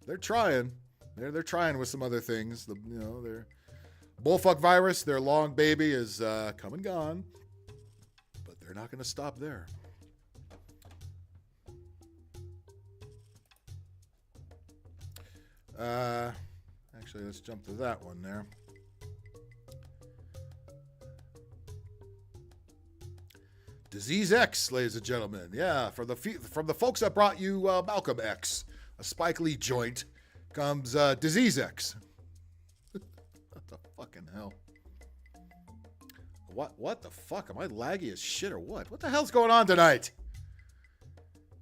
B: they're trying. They're trying with some other things. Their bullfuck virus, their long baby is come and gone. But they're not going to stop there. Actually, let's jump to that one there. Disease X, ladies and gentlemen. Yeah, from the folks that brought you Malcolm X, a Spike Lee joint, comes Disease X. What the fucking hell? What the fuck? Am I laggy as shit or what? What the hell's going on tonight?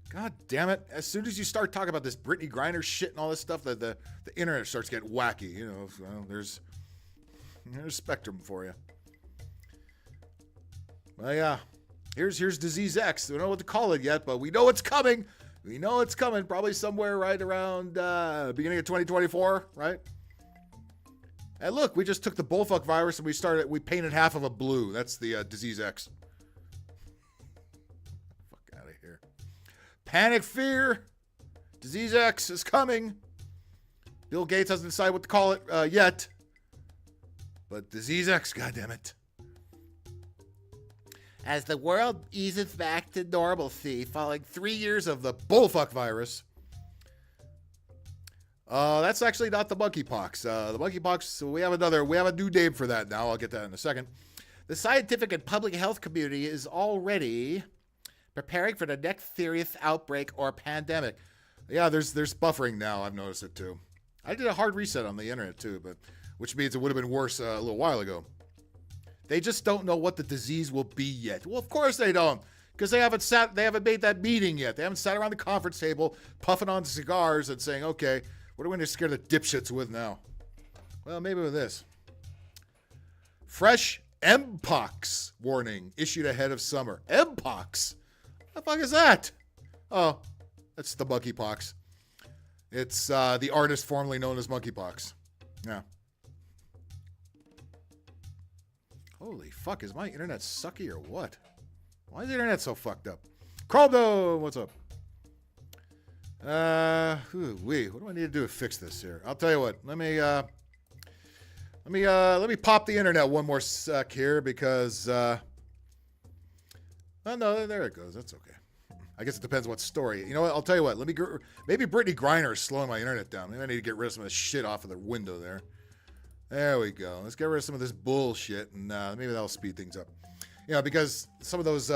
B: God damn it. As soon as you start talking about this Britney Griner shit and all this stuff, the internet starts getting wacky. You know, well, there's spectrum for you. Well, yeah. Here's Disease X. We don't know what to call it yet, but we know it's coming. We know it's coming probably somewhere right around beginning of 2024, right? And look, we just took the bullfuck virus and we painted half of it blue. That's the Disease X. Fuck out of here. Panic fear. Disease X is coming. Bill Gates hasn't decided what to call it yet. But Disease X, goddammit. As the world eases back to normalcy following 3 years of the bullfuck virus. That's actually not the monkeypox. The monkeypox, we have a new name for that now. I'll get that in a second. The scientific and public health community is already preparing for the next serious outbreak or pandemic. Yeah, there's buffering now. I've noticed it too. I did a hard reset on the internet too, which means it would have been worse a little while ago. They just don't know what the disease will be yet. Well, of course they don't, because they haven't made that meeting yet. They haven't sat around the conference table puffing on cigars and saying, okay, what are we going to scare the dipshits with now? Well, maybe with this. Fresh MPox warning issued ahead of summer. MPox? What the fuck is that? Oh, that's the monkeypox. It's the artist formerly known as monkeypox. Yeah. Holy fuck, is my internet sucky or what? Why is the internet so fucked up? Croldo, what's up? What do I need to do to fix this here? I'll tell you what. Let me pop the internet one more sec here because oh no, there it goes. That's okay. I guess it depends what story. You know what? I'll tell you what. Maybe Britney Griner is slowing my internet down. Maybe I need to get rid of some of this shit off of the window there. There we go. Let's get rid of some of this bullshit, and maybe that'll speed things up. You know, because some of those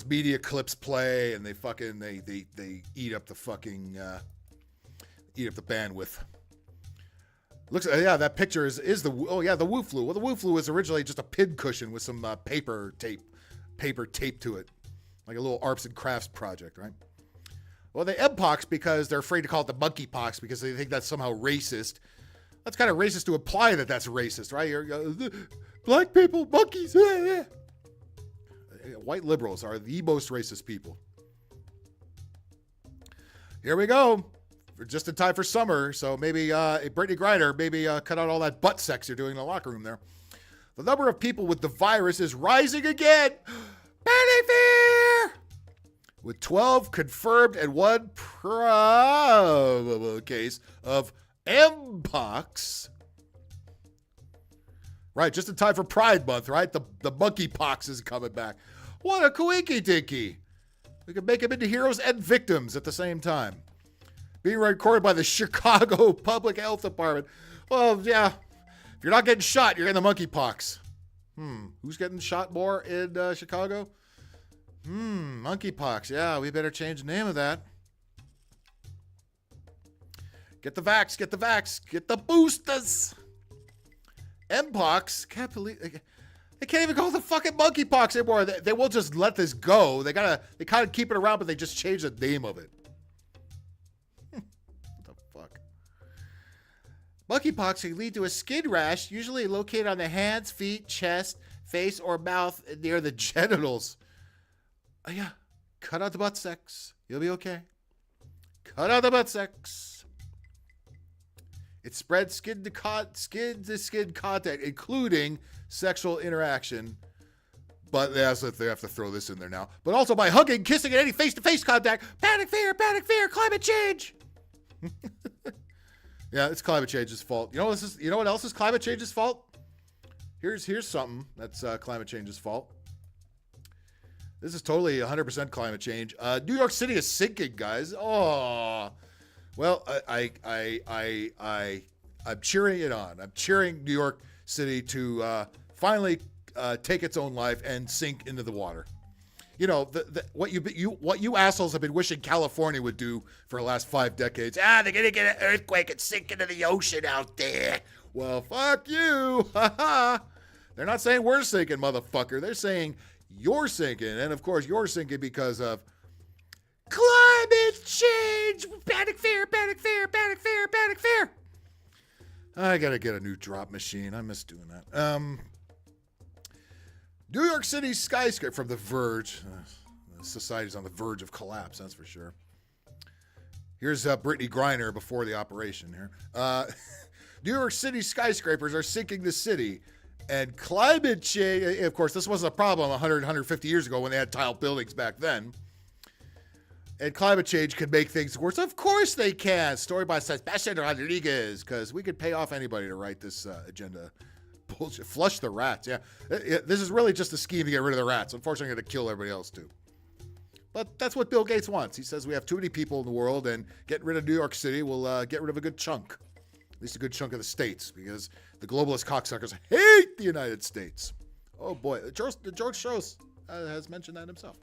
B: media clips play, and they eat up the fucking eat up the bandwidth. Looks, that picture is the Wu flu. Well, the Wu flu was originally just a pin cushion with some paper tape to it, like a little arts and crafts project, right? Well, they MPox because they're afraid to call it the monkeypox because they think that's somehow racist. That's kind of racist to imply that that's racist, right? Black people, monkeys. White liberals are the most racist people. Here we go. We're just in time for summer, so maybe Britney Griner, cut out all that butt sex you're doing in the locker room there. The number of people with the virus is rising again. Panic fear! With 12 confirmed and 1 probable case of MPox. Right, just in time for Pride Month, right? The monkeypox is coming back. What a coinky dinky. We can make them into heroes and victims at the same time. being recorded by the Chicago Public Health Department. Well, yeah, if you're not getting shot, you're getting the monkeypox. Who's getting shot more in Chicago? Monkeypox. Yeah, we better change the name of that. Get the vax, get the vax, get the boosters. MPox, can't believe they can't even call it the fucking monkeypox anymore. They won't just let this go. They kind of keep it around, but they just change the name of it. What the fuck? Monkeypox can lead to a skin rash, usually located on the hands, feet, chest, face, or mouth near the genitals. Oh, yeah, cut out the butt sex. You'll be okay. Cut out the butt sex. It spreads skin to skin contact, including sexual interaction. But they have to throw this in there now. But also by hugging, kissing, and any face-to-face contact. Panic fear, climate change. Yeah, it's climate change's fault. You know what else is climate change's fault? Here's something that's climate change's fault. This is totally 100% climate change. New York City is sinking, guys. Oh. Well, I'm cheering it on. I'm cheering New York City to finally take its own life and sink into the water. You know, what you assholes have been wishing California would do for the last 5 decades. They're gonna get an earthquake and sink into the ocean out there. Well, fuck you. They're not saying we're sinking, motherfucker. They're saying you're sinking, and of course you're sinking because of climate change. Panic fear, panic fear, panic fear, panic fear. I gotta get a new drop machine. I miss doing that. New York City skyscraper from The Verge. Society's on the verge of collapse, that's for sure. Here's Britney Griner before the operation here. New York City skyscrapers are sinking the city. And climate change, of course, this wasn't a problem 150 years ago when they had tile buildings back then. And climate change can make things worse. Of course they can. Story by Sebastian Rodriguez, because we could pay off anybody to write this agenda. Bullshit. Flush the rats. Yeah. This is really just a scheme to get rid of the rats. Unfortunately, I'm going to kill everybody else too. But that's what Bill Gates wants. He says we have too many people in the world, and getting rid of New York City will get rid of a good chunk. At least a good chunk of the states, because the globalist cocksuckers hate the United States. Oh boy. George Soros has mentioned that himself.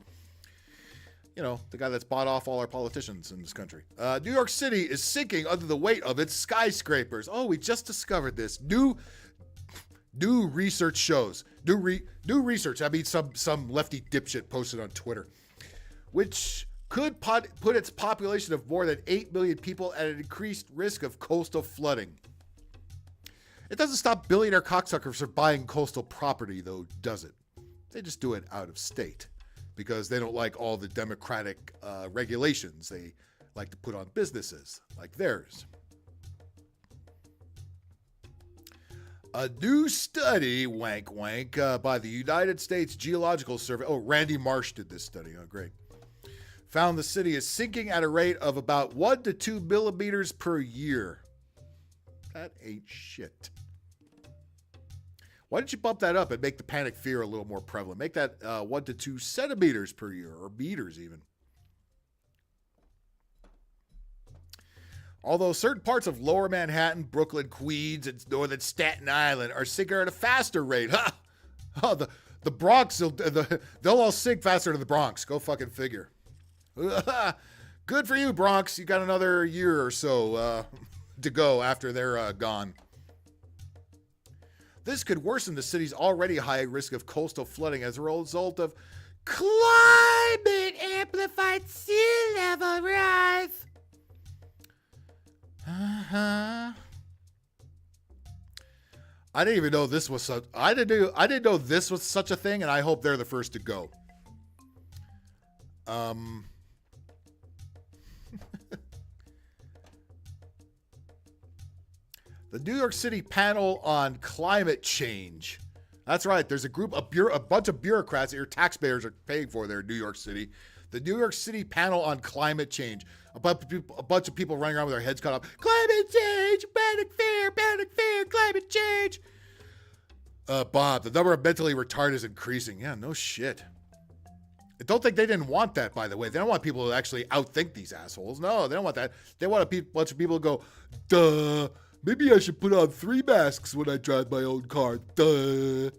B: You know, the guy that's bought off all our politicians in this country. New York City is sinking under the weight of its skyscrapers. Oh, we just discovered this. New research shows. New research. I mean, some lefty dipshit posted on Twitter, which could put its population of more than 8 million people at an increased risk of coastal flooding. It doesn't stop billionaire cocksuckers from buying coastal property, though, does it? They just do it out of state, because they don't like all the democratic regulations they like to put on businesses like theirs. A new study, wank wank, by the United States Geological Survey. Oh, Randy Marsh did this study. Oh, great. Found the city is sinking at a rate of about 1 to 2 millimeters per year. That ain't shit. Why don't you bump that up and make the panic fear a little more prevalent? Make that 1 to 2 centimeters per year, or meters even. Although certain parts of lower Manhattan, Brooklyn, Queens, and northern Staten Island are sinking at a faster rate. Ha! Oh, the Bronx, they'll all sink faster than the Bronx. Go fucking figure. Good for you, Bronx. You got another year or so to go after they're gone. This could worsen the city's already high risk of coastal flooding as a result of climate amplified sea level rise. I didn't even know this was such. I didn't know this was such a thing, and I hope they're the first to go. The New York City panel on climate change. That's right. There's a bunch of bureaucrats that your taxpayers are paying for there in New York City. The New York City panel on climate change. A bunch of people running around with their heads cut off. Climate change, panic fear, climate change. Bob, the number of mentally retarded is increasing. Yeah, no shit. And don't think they didn't want that, by the way. They don't want people to actually outthink these assholes. No, they don't want that. They want a bunch of people to go, duh, maybe I should put on 3 masks when I drive my own car. Duh.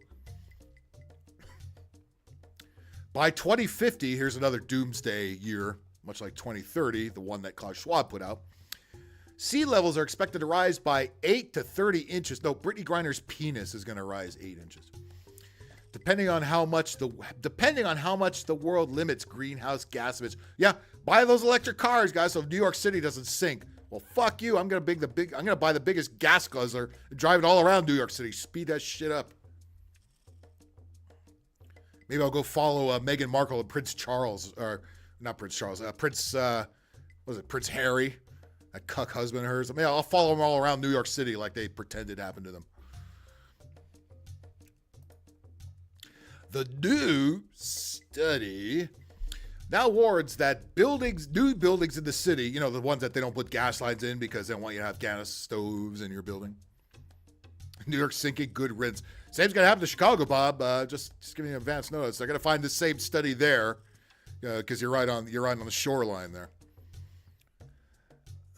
B: By 2050, here's another doomsday year, much like 2030, the one that Klaus Schwab put out. Sea levels are expected to rise by 8 to 30 inches. No, Britney Griner's penis is going to rise 8 inches. Depending on how much the world limits greenhouse gas emissions. Yeah, buy those electric cars, guys, so New York City doesn't sink. Well, fuck you. I'm gonna buy the biggest gas guzzler and drive it all around New York City. Speed that shit up. Maybe I'll go follow Meghan Markle and Prince Charles, or not Prince Charles, Prince Harry, that cuck husband of hers. I mean, I'll follow them all around New York City like they pretend it happened to them. The new study now warns that new buildings in the city, you know, the ones that they don't put gas lines in because they don't want you to have gas stoves in your building. New York sinking, good riddance. Same's going to happen to Chicago, Bob. Just giving you advance notice. They're going to find the same study there because you're right on the shoreline there.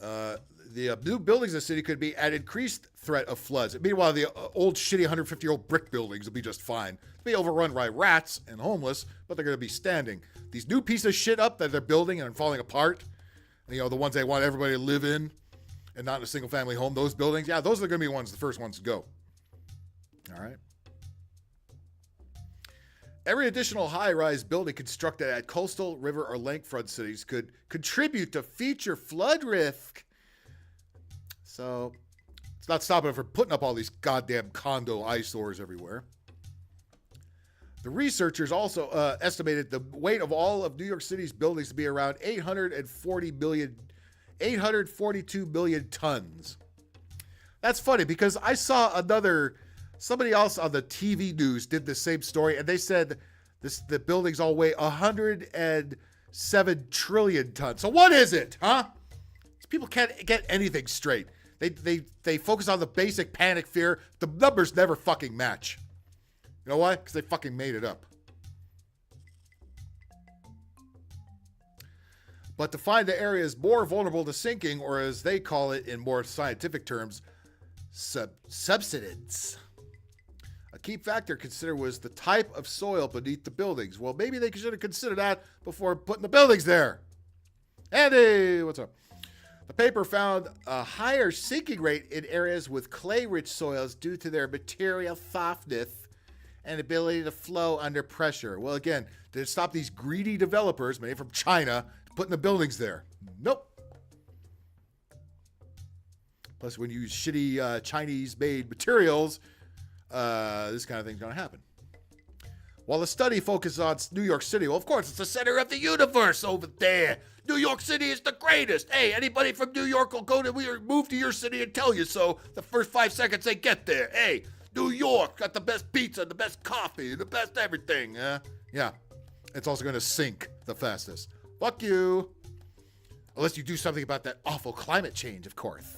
B: The new buildings in the city could be at increased threat of floods. Meanwhile, the old shitty 150-year-old brick buildings will be just fine. They'll be overrun by rats and homeless, but they're going to be standing. These new pieces of shit up that they're building and falling apart, you know, the ones they want everybody to live in and not in a single-family home, those buildings, yeah, those are going to be the first ones to go. All right. Every additional high-rise building constructed at coastal, river, or lakefront cities could contribute to future flood risk. So it's not stopping them from putting up all these goddamn condo eyesores everywhere. The researchers also estimated the weight of all of New York City's buildings to be around 842 million tons. That's funny because I saw somebody else on the TV news did the same story, and they said the buildings all weigh 107 trillion tons. So what is it, huh? People can't get anything straight. They focus on the basic panic fear. The numbers never fucking match. You know why? Because they fucking made it up. But to find the areas more vulnerable to sinking, or as they call it in more scientific terms, subsidence. A key factor considered was the type of soil beneath the buildings. Well, maybe they should have considered that before putting the buildings there. Andy, what's up? The paper found a higher sinking rate in areas with clay-rich soils due to their material softness and ability to flow under pressure. Well, again, to stop these greedy developers, many from China, putting the buildings there. Nope. Plus, when you use shitty Chinese-made materials, this kind of thing's going to happen. While the study focuses on New York City, well, of course, it's the center of the universe over there. New York City is the greatest. Hey, anybody from New York will move to your city and tell you so the first 5 seconds they get there. Hey, New York got the best pizza, the best coffee, the best everything. Yeah, it's also going to sink the fastest. Fuck you. Unless you do something about that awful climate change, of course.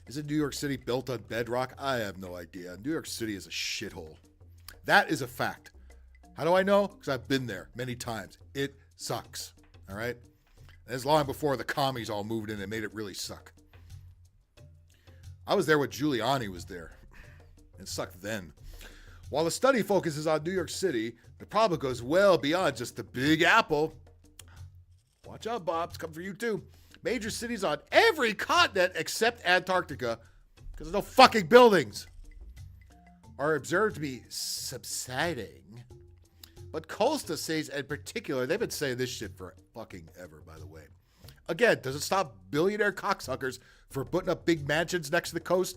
B: Isn't New York City built on bedrock? I have no idea. New York City is a shithole. That is a fact. How do I know? Because I've been there many times. It sucks. All right? That's long before the commies all moved in and made it really suck. I was there when Giuliani was there. It sucked then. While the study focuses on New York City, the problem goes well beyond just the Big Apple. Watch out, Bob. It's coming for you, too. Major cities on every continent except Antarctica, because there's no fucking buildings, are observed to be subsiding. But coastal cities in particular, they've been saying this shit for fucking ever, by the way. Again, does it stop billionaire cocksuckers from putting up big mansions next to the coast?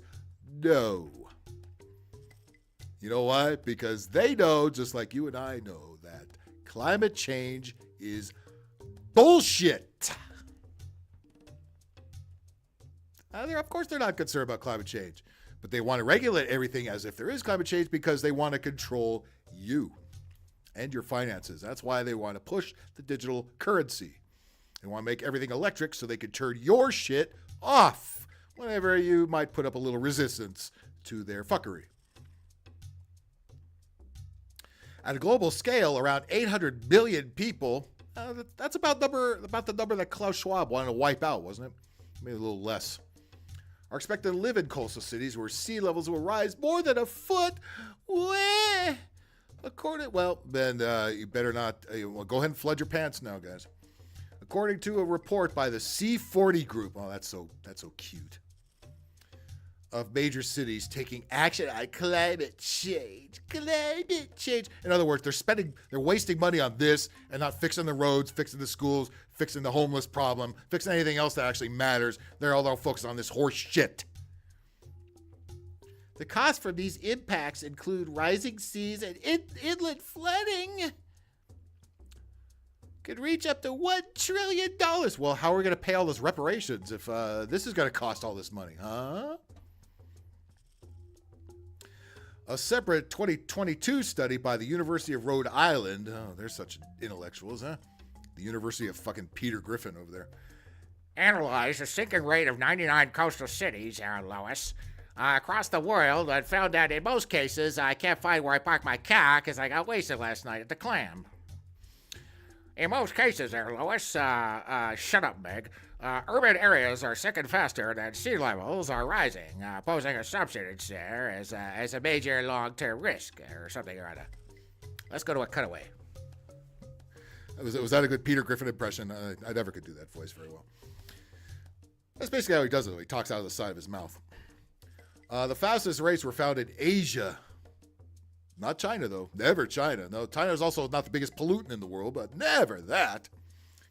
B: No. You know why? Because they know, just like you and I know, that climate change is bullshit. Of course they're not concerned about climate change, but they want to regulate everything as if there is climate change because they want to control you and your finances. That's why they want to push the digital currency. They want to make everything electric so they can turn your shit off whenever you might put up a little resistance to their fuckery. At a global scale, around 800 billion people. That's about the number that Klaus Schwab wanted to wipe out, wasn't it? Maybe a little less. Are expected to live in coastal cities where sea levels will rise more than a foot. Wah! Then you better not. Go ahead and flood your pants now, guys. According to a report by the C40 group, oh, that's so cute, of major cities taking action on climate change. Climate change. In other words, they're wasting money on this and not fixing the roads, fixing the schools, fixing the homeless problem, fixing anything else that actually matters. They're all focused on this horse shit. The costs from these impacts include rising seas and inland flooding. Could reach up to $1 trillion. Well, how are we going to pay all those reparations if this is going to cost all this money, huh? A separate 2022 study by the University of Rhode Island. Oh, they're such intellectuals, huh? The University of fucking Peter Griffin over there.
G: Analyzed the sinking rate of 99 coastal cities, Lois, across the world, and found that in most cases, I can't find where I parked my car because I got wasted last night at the Clam. In most cases, Lois, shut up, Meg. Urban areas are sinking faster than sea levels are rising, posing a subsidence there as a major long-term risk, or something or other. Let's go to a cutaway.
B: Was that a good Peter Griffin impression? I never could do that voice very well. That's basically how he does it. He talks out of the side of his mouth. The fastest rates were found in Asia. Not China, though. Never China. No, China is also not the biggest pollutant in the world, but never that.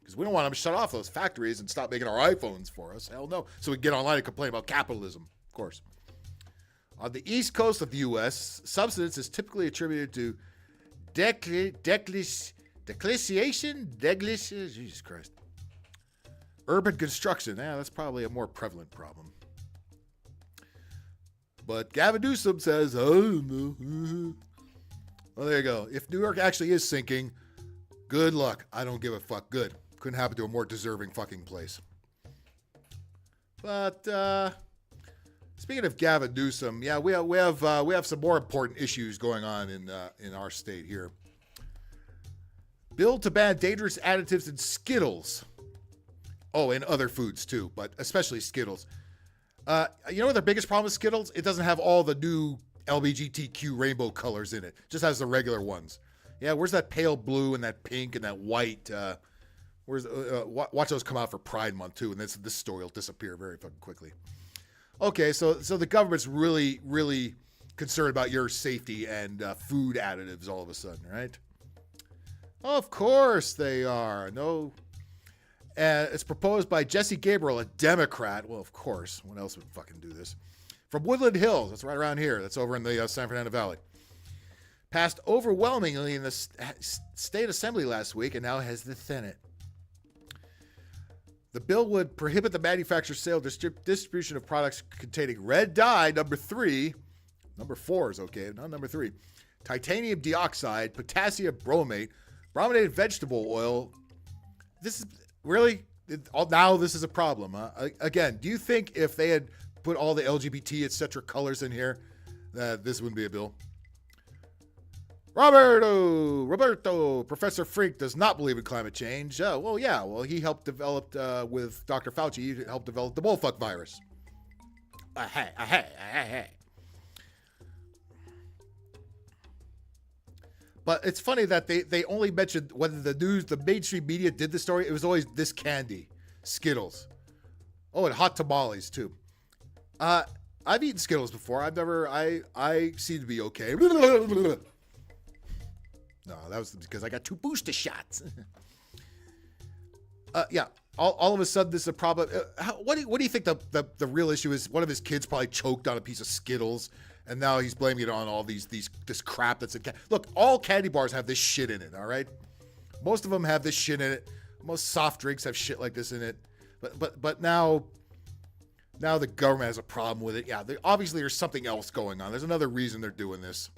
B: Because we don't want them to shut off those factories and stop making our iPhones for us. Hell no. So we can get online and complain about capitalism, of course. On the east coast of the U.S., subsidence is typically attributed to Jesus Christ. Urban construction. Yeah, that's probably a more prevalent problem. But Gavin Newsom says, oh, no. Well, there you go. If New York actually is sinking, good luck. I don't give a fuck. Good. Couldn't happen to a more deserving fucking place. But speaking of Gavin Newsom, yeah, we have some more important issues going on in our state here. Bill to ban dangerous additives in Skittles. Oh, and other foods too, but especially Skittles. You know what the biggest problem with Skittles? It doesn't have all the new LGBTQ rainbow colors in it. It just has the regular ones. Yeah, where's that pale blue and that pink and that white? Watch those come out for Pride Month too, and this story will disappear very fucking quickly. Okay, so the government's really, really concerned about your safety and food additives all of a sudden, right? Of course they are. No. It's proposed by Jesse Gabriel, a Democrat. Well, of course. What else would fucking do this? From Woodland Hills. That's right around here. That's over in the San Fernando Valley. Passed overwhelmingly in the state assembly last week and now has the Senate. The bill would prohibit the manufacture, sale, distribution of products containing red dye, number 3. Number 4 is okay, not number 3. Titanium dioxide, potassium bromate, brominated vegetable oil. This is... Really? Now this is a problem, huh? Again, do you think if they had put all the LGBT, etc. colors in here, that this wouldn't be a bill? Roberto, Professor Frink does not believe in climate change. Well, yeah. Well, he helped develop, with Dr. Fauci, he helped develop the bullfuck virus. Hey. But it's funny that they only mentioned whether the mainstream media did the story. It was always this candy, Skittles. Oh, and hot tamales too. I've eaten Skittles before. I seem to be okay. No, that was because I got 2 booster shots. Yeah. All of a sudden, this is a problem. What do you think the real issue is? One of his kids probably choked on a piece of Skittles, and now he's blaming it on all this crap that's in candy. Look, all candy bars have this shit in it, all right? Most of them have this shit in it. Most soft drinks have shit like this in it. But now the government has a problem with it. Yeah, obviously there's something else going on. There's another reason they're doing this.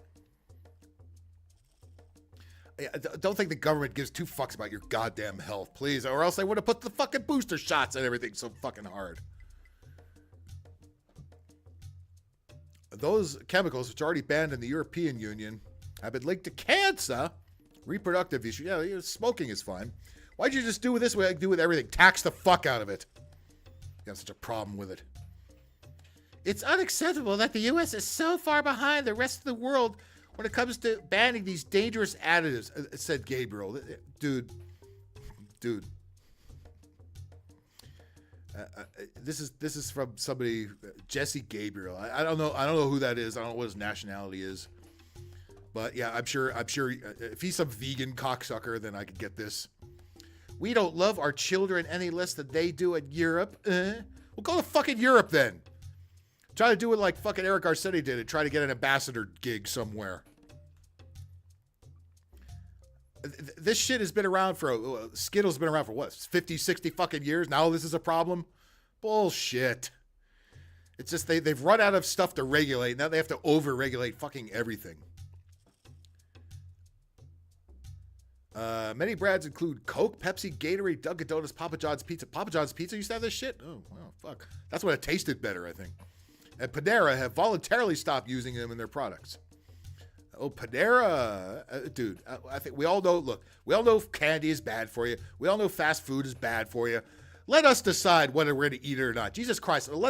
B: I don't think the government gives 2 fucks about your goddamn health, please, or else they would have put the fucking booster shots and everything so fucking hard. Those chemicals, which are already banned in the European Union, have been linked to cancer, reproductive issues. Yeah, smoking is fine. Why'd you just do with this way like do with everything? Tax the fuck out of it. You have such a problem with it. It's unacceptable that the U.S. is so far behind the rest of the world when it comes to banning these dangerous additives, said Gabriel. Dude. This is from somebody, Jesse Gabriel. I don't know who that is. I don't know what his nationality is. But yeah, I'm sure if he's some vegan cocksucker, then I could get this. We don't love our children any less than they do in Europe. Well, go to fucking Europe then. Try to do it like fucking Eric Garcetti did and try to get an ambassador gig somewhere. This shit has been around for, Skittles has been around for what, 50, 60 fucking years? Now this is a problem? Bullshit. It's just they've run out of stuff to regulate. Now they have to over-regulate fucking everything. Many brands include Coke, Pepsi, Gatorade, Dunkin' Donuts, Papa John's Pizza. Papa John's Pizza used to have this shit? Oh, wow, fuck. That's when it tasted better, I think. And Panera have voluntarily stopped using them in their products. Oh, Panera. Dude, I think we all know, look, we all know candy is bad for you. We all know fast food is bad for you. Let us decide whether we're going to eat it or not. Jesus Christ. I'm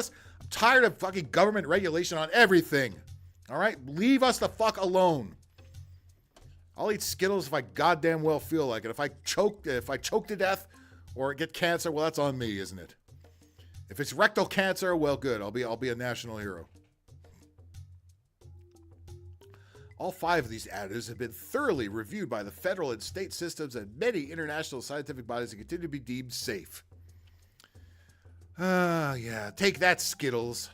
B: tired of fucking government regulation on everything. All right? Leave us the fuck alone. I'll eat Skittles if I goddamn well feel like it. If I choke to death or get cancer, well, that's on me, isn't it? If it's rectal cancer, well, good. I'll be a national hero. All 5 of these additives have been thoroughly reviewed by the federal and state systems and many international scientific bodies and continue to be deemed safe. Yeah, take that, Skittles.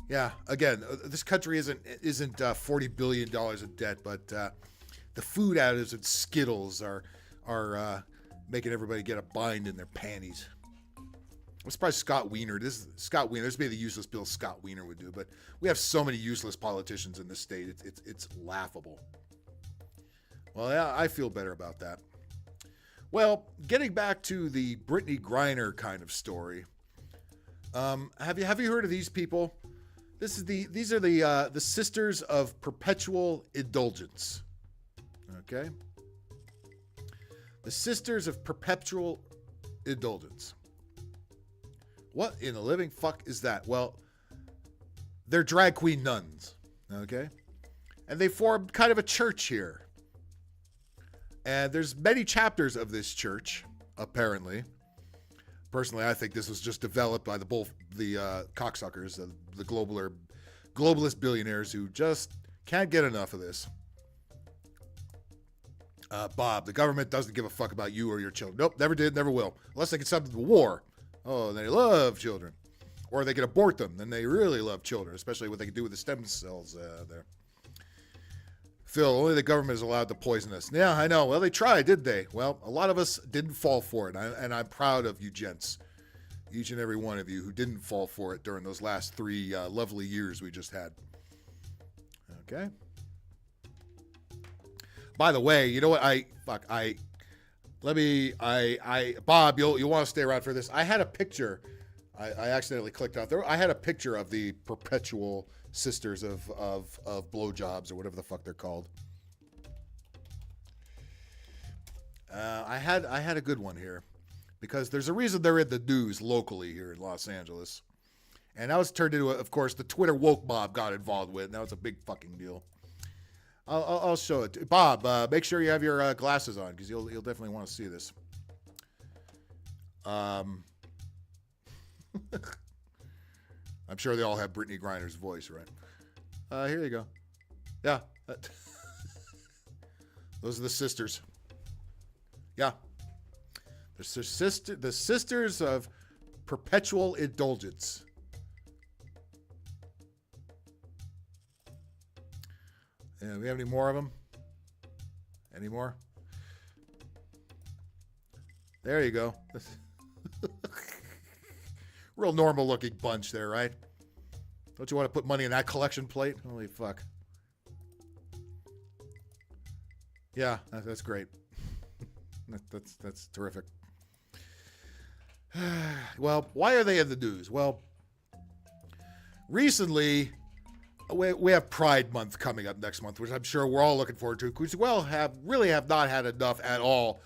B: Yeah, again, this country isn't $40 billion in debt, but the food additives and Skittles are making everybody get a bind in their panties. I'm surprised Scott Wiener. This would be the useless bill Scott Wiener would do, but we have so many useless politicians in this state. It's laughable. Well, yeah, I feel better about that. Well, getting back to the Britney Griner kind of story. Have you heard of these people? These are the Sisters of Perpetual Indulgence. Okay? The Sisters of Perpetual Indulgence. What in the living fuck is that? Well, they're drag queen nuns, okay? And they formed kind of a church here. And there's many chapters of this church, apparently. Personally, I think this was just developed by the cocksuckers, the globalist billionaires who just can't get enough of this. Bob, the government doesn't give a fuck about you or your children. Nope, never did, never will. Unless they can send them to war. Oh, they love children. Or they can abort them, then they really love children, especially what they can do with the stem cells there. Phil, only the government is allowed to poison us. Yeah, I know. Well, they tried, did they? Well, a lot of us didn't fall for it, and I'm proud of you gents. Each and every one of you who didn't fall for it during those last 3 lovely years we just had. Okay? By the way, you know what? Bob, you'll want to stay around for this. I had a picture. I accidentally clicked out there. I had a picture of the Perpetual Sisters of Blowjobs or whatever the fuck they're called. I had a good one here because there's a reason they're in the news locally here in Los Angeles. And that was turned into, of course, the Twitter woke mob got involved with. Now it's a big fucking deal. I'll show it. Bob, make sure you have your glasses on because you'll definitely want to see this. I'm sure they all have Britney Griner's voice, right? Here you go. Yeah. Those are the sisters. Yeah. The Sisters of Perpetual Indulgence. Yeah, we have any more of them? Any more? There you go. Real normal looking bunch there, right? Don't you want to put money in that collection plate? Holy fuck. Yeah, that's great. That's terrific. Well, why are they in the news? Well, recently, we have Pride Month coming up next month, which I'm sure we're all looking forward to, because we really have not had enough at all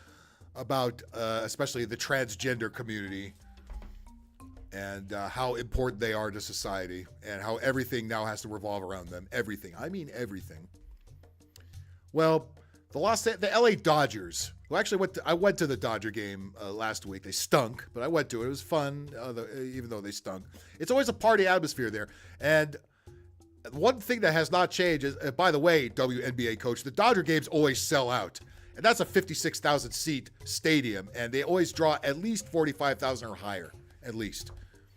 B: about especially the transgender community and how important they are to society and how everything now has to revolve around them. Everything. I mean everything. Well, the LA Dodgers, who actually I went to the Dodger game last week. They stunk, but I went to it. It was fun, even though they stunk. It's always a party atmosphere there. And one thing that has not changed is, by the way, WNBA coach, the Dodger games always sell out. And that's a 56,000 seat stadium. And they always draw at least 45,000 or higher, at least.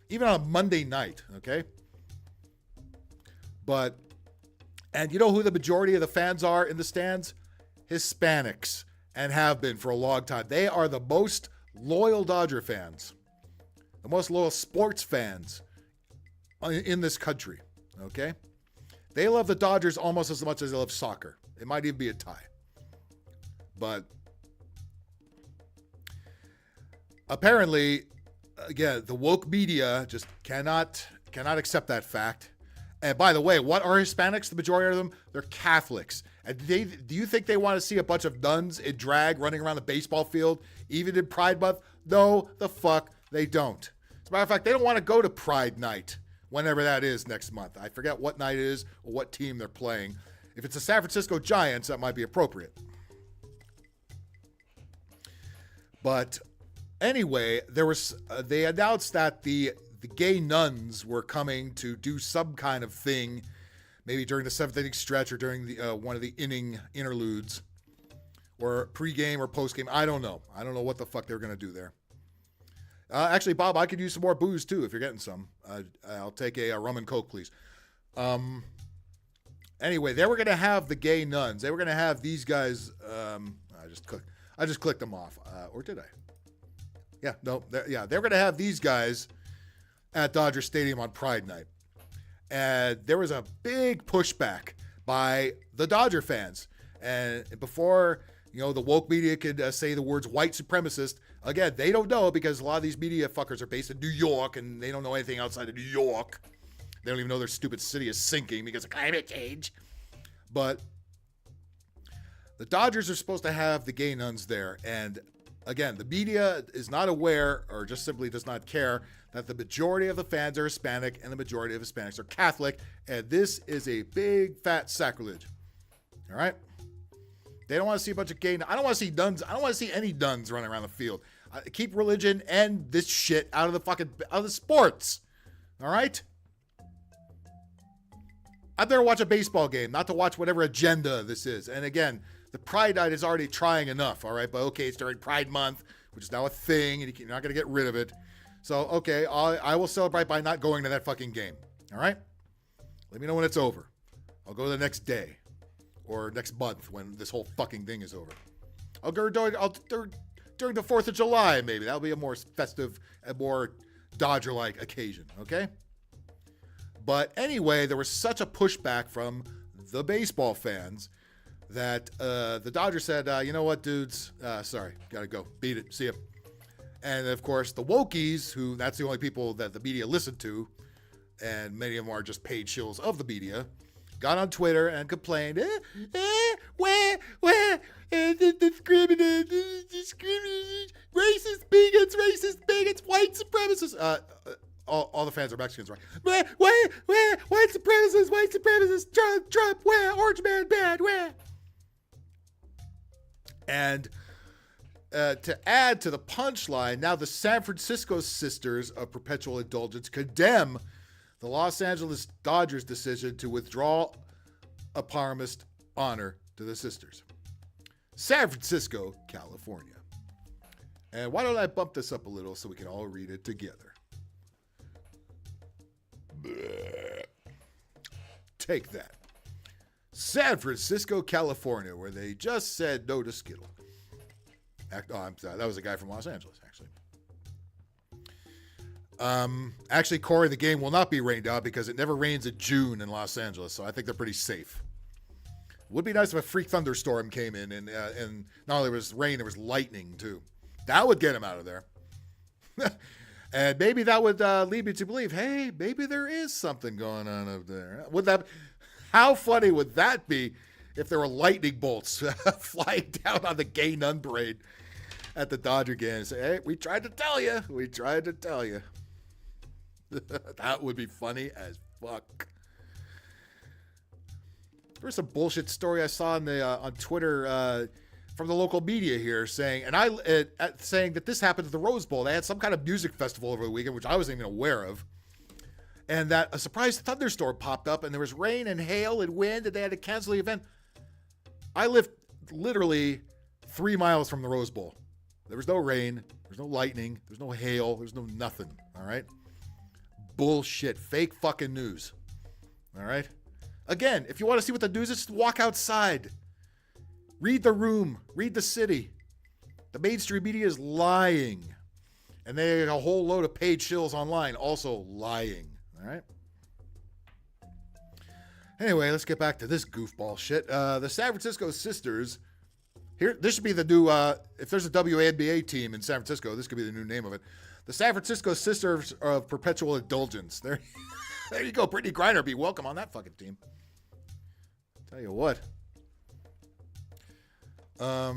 B: Even on a Monday night, okay? And you know who the majority of the fans are in the stands? Hispanics, and have been for a long time. They are the most loyal Dodger fans, the most loyal sports fans in this country, okay? They love the Dodgers almost as much as they love soccer. It might even be a tie. But apparently, again, the woke media just cannot accept that fact. And by the way, what are Hispanics? The majority of them, they're Catholics. And do you think they want to see a bunch of nuns in drag running around the baseball field, even in Pride Month? No, the fuck they don't. As a matter of fact, they don't want to go to Pride Night, whenever that is next month. I forget what night it is or what team they're playing. If it's the San Francisco Giants, that might be appropriate. But anyway, they announced that the gay nuns were coming to do some kind of thing, maybe during the seventh inning stretch or during the one of the inning interludes, or pregame or postgame. I don't know. I don't know what the fuck they're going to do there. Actually, Bob, I could use some more booze too if you're getting some. I'll take a rum and coke, please. Anyway, they were going to have the gay nuns. They were going to have these guys. I just clicked them off, or did I? Yeah, no. They were going to have these guys at Dodger Stadium on Pride Night. And there was a big pushback by the Dodger fans. And before, the woke media could say the words white supremacist, again, they don't know, because a lot of these media fuckers are based in New York and they don't know anything outside of New York. They don't even know their stupid city is sinking because of climate change. But the Dodgers are supposed to have the gay nuns there. And again, the media is not aware, or just simply does not care, that the majority of the fans are Hispanic and the majority of Hispanics are Catholic. And this is a big fat sacrilege. All right? They don't want to see a bunch of gay. I don't want to see nuns. I don't want to see any nuns running around the field. Keep religion and this shit out of the sports. All right? I'm there to watch a baseball game, not to watch whatever agenda this is. And again, the Pride Night is already trying enough, all right? But okay, it's during Pride Month, which is now a thing, and you're not going to get rid of it. So, okay, I will celebrate by not going to that fucking game, all right? Let me know when it's over. I'll go the next day or next month when this whole fucking thing is over. I'll go during the 4th of July, maybe. That'll be a more festive and more Dodger-like occasion, okay? But anyway, there was such a pushback from the baseball fans that the Dodgers said, you know what, dudes? Sorry, gotta go. Beat it. See ya. And of course, the wokies, who that's the only people that the media listen to, and many of them are just paid shills of the media, got on Twitter and complained, discriminate, racist bigots, white supremacists. All the fans are Mexicans, right? White supremacists, Trump, where, orange man bad, where? And to add to the punchline, now the San Francisco Sisters of Perpetual Indulgence condemn the Los Angeles Dodgers' decision to withdraw a Parhamist honor to the sisters. San Francisco, California. And why don't I bump this up a little so we can all read it together? Take that. San Francisco, California, where they just said no to Skittles. I'm sorry, that was a guy from Los Angeles, actually. Actually, Corey, the game will not be rained out because it never rains in June in Los Angeles, so I think they're pretty safe. Would be nice if a freak thunderstorm came in and not only was rain, there was lightning too. That would get him out of there. And maybe that would lead me to believe, hey, maybe there is something going on up there. Would that? How funny would that be if there were lightning bolts flying down on the gay nun parade at the Dodger game and say, hey, we tried to tell you. We tried to tell you. That would be funny as fuck. There was some bullshit story I saw on Twitter from the local media here saying, saying that this happened at the Rose Bowl. They had some kind of music festival over the weekend, which I wasn't even aware of. And that a surprise thunderstorm popped up, and there was rain and hail and wind, and they had to cancel the event. I lived literally 3 miles from the Rose Bowl. There was no rain, there was no lightning, there was no hail, there was no nothing, all right? Bullshit, fake fucking news, all right? Again, if you want to see what the news is, just walk outside. Read the room, read the city. The mainstream media is lying. And they have a whole load of paid shills online also lying, all right? Anyway, let's get back to this goofball shit. The San Francisco Sisters, this should be the new, if there's a WNBA team in San Francisco, this could be the new name of it. The San Francisco Sisters of Perpetual Indulgence. There you go, Britney Griner, be welcome on that fucking team. Tell you what. A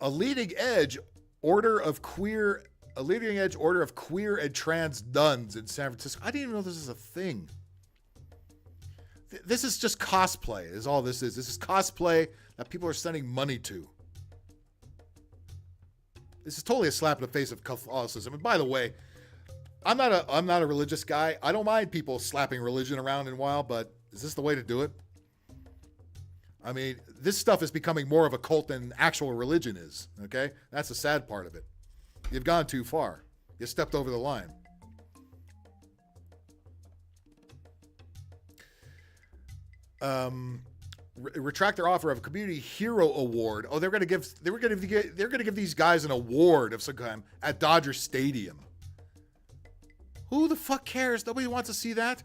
B: leading edge order of queer and trans nuns in San Francisco. I didn't even know this is a thing. This is just cosplay, is all this is. This is cosplay that people are sending money to. This is totally a slap in the face of Catholicism. And by the way, I'm not a religious guy. I don't mind people slapping religion around in a while, but is this the way to do it? I mean, this stuff is becoming more of a cult than actual religion is, okay? That's the sad part of it. You've gone too far. You stepped over the line. Retract their offer of a community hero award. Oh, they're going to give these guys an award of some kind at Dodger Stadium. Who the fuck cares? Nobody wants to see that.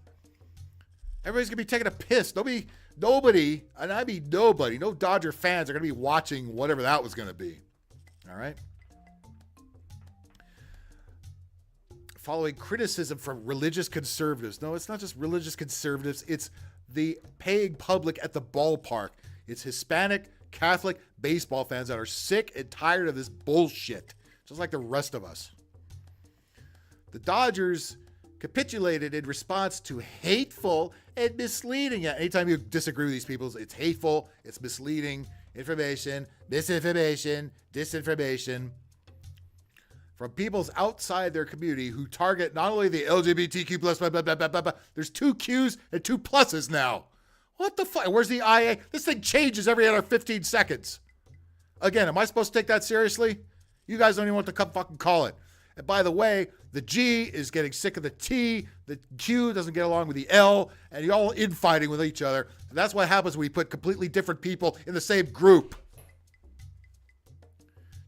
B: Everybody's going to be taking a piss. Nobody, and I mean nobody, no Dodger fans are going to be watching whatever that was going to be. All right? Following criticism from religious conservatives. No, it's not just religious conservatives. It's the paying public at the ballpark. It's Hispanic, Catholic baseball fans that are sick and tired of this bullshit, just like the rest of us. The Dodgers capitulated in response to hateful and misleading. Anytime you disagree with these people, it's hateful, it's misleading information, misinformation, disinformation from peoples outside their community who target not only the LGBTQ plus, blah, blah, blah, blah, blah, blah. There's 2 Qs and 2 pluses now. What the fuck? Where's the IA? This thing changes every other 15 seconds. Again, am I supposed to take that seriously? You guys don't even want to come fucking call it. And by the way, the G is getting sick of the T, the Q doesn't get along with the L, and you're all infighting with each other. And that's what happens when we put completely different people in the same group.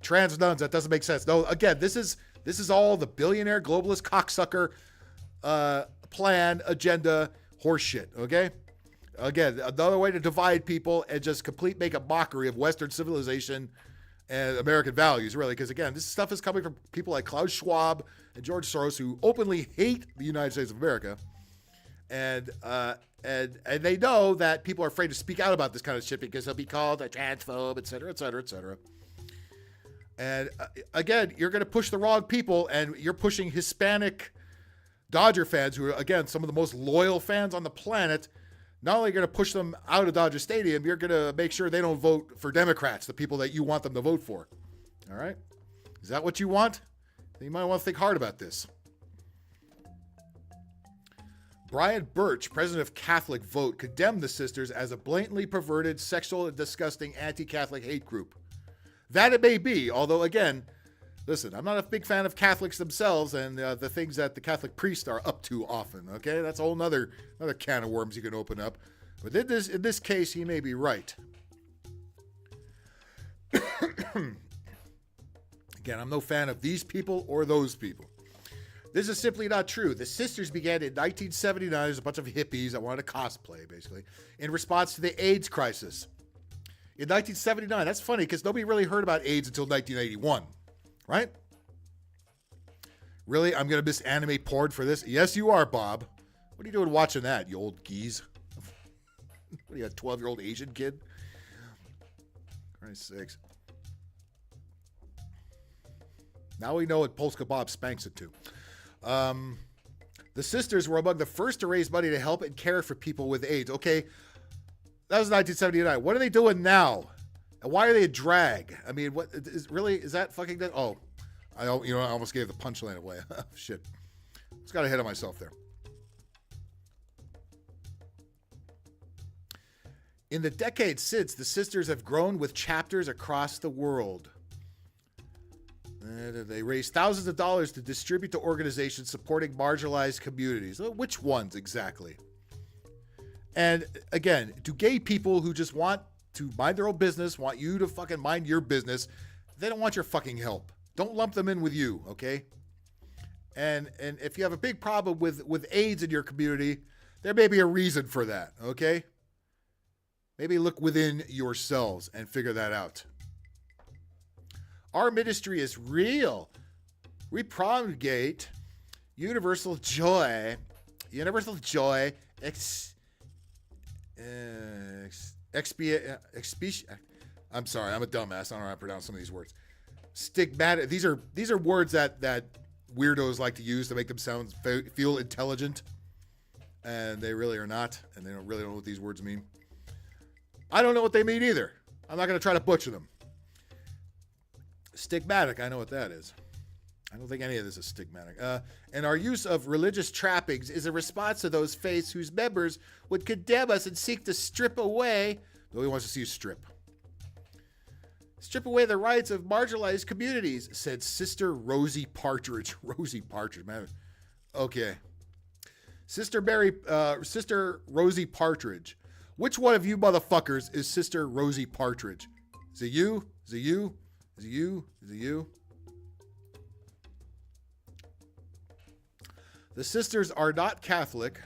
B: Trans nuns, that doesn't make sense. No, again, this is all the billionaire globalist cocksucker plan, agenda, horseshit, okay? Again, another way to divide people and just make a mockery of Western civilization and American values, really, because again, this stuff is coming from people like Klaus Schwab and George Soros who openly hate the United States of America, and they know that people are afraid to speak out about this kind of shit because they'll be called a transphobe, et cetera, et cetera, et cetera. And again, you're going to push the wrong people, and you're pushing Hispanic Dodger fans who are, again, some of the most loyal fans on the planet. Not only are you going to push them out of Dodger Stadium, you're going to make sure they don't vote for Democrats, the people that you want them to vote for. All right? Is that what you want? Then you might want to think hard about this. Brian Birch, president of Catholic Vote, condemned the sisters as a blatantly perverted, sexual, and disgusting anti-Catholic hate group. That it may be, although, again, listen, I'm not a big fan of Catholics themselves and the things that the Catholic priests are up to often, okay? That's a whole another can of worms you can open up. But in this case, he may be right. Again, I'm no fan of these people or those people. This is simply not true. The sisters began in 1979 as a bunch of hippies that wanted to cosplay, basically, in response to the AIDS crisis. In 1979, that's funny because nobody really heard about AIDS until 1981, right? Really? I'm going to miss anime porn for this? Yes, you are, Bob. What are you doing watching that, you old geese? What are you, a 12-year-old Asian kid? Christ's sakes. Now we know what Polska Bob spanks it to. The sisters were among the first to raise money to help and care for people with AIDS. Okay, that was 1979. What are they doing now? And why are they a drag? I mean, what is that fucking dead? Oh, I almost gave the punchline away. Shit. Just got ahead of myself there. In the decades since, the sisters have grown with chapters across the world. They raised thousands of dollars to distribute to organizations supporting marginalized communities. Which ones exactly? And again, do gay people who just want to mind their own business, want you to fucking mind your business, they don't want your fucking help. Don't lump them in with you, okay? And if you have a big problem with AIDS in your community, there may be a reason for that, okay? Maybe look within yourselves and figure that out. Our ministry is real. We promulgate universal joy. Universal joy. I'm sorry, I'm a dumbass. I don't know how to pronounce some of these words. Stigmatic. These are words that weirdos like to use to make them feel intelligent, and they really are not, and they don't really know what these words mean. I don't know what they mean either. I'm not going to try to butcher them. Stigmatic, I know what that is. I don't think any of this is stigmatic. And our use of religious trappings is a response to those faiths whose members would condemn us and seek to strip away. Nobody wants to see you strip. Strip away the rights of marginalized communities, said Sister Rosie Partridge. Rosie Partridge, man. Okay. Sister Rosie Partridge. Which one of you motherfuckers is Sister Rosie Partridge? Is it you? Is it you? Is it you? Is it you? The sisters are not Catholic,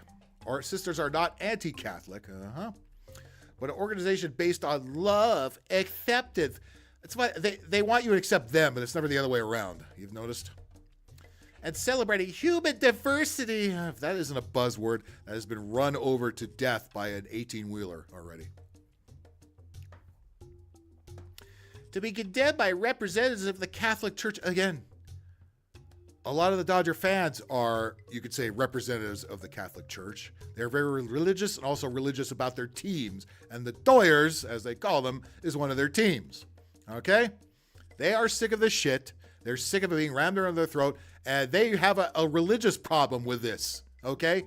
B: or sisters are not anti-Catholic, but an organization based on love, acceptance. That's why they want you to accept them, but it's never the other way around. You've noticed? And celebrating human diversity. If that isn't a buzzword, that has been run over to death by an 18-wheeler already. To be condemned by representatives of the Catholic Church. Again, a lot of the Dodger fans are, you could say, representatives of the Catholic Church. They're very religious and also religious about their teams. And the Doyers, as they call them, is one of their teams. Okay? They are sick of this shit. They're sick of it being rammed around their throat. And they have a religious problem with this. Okay?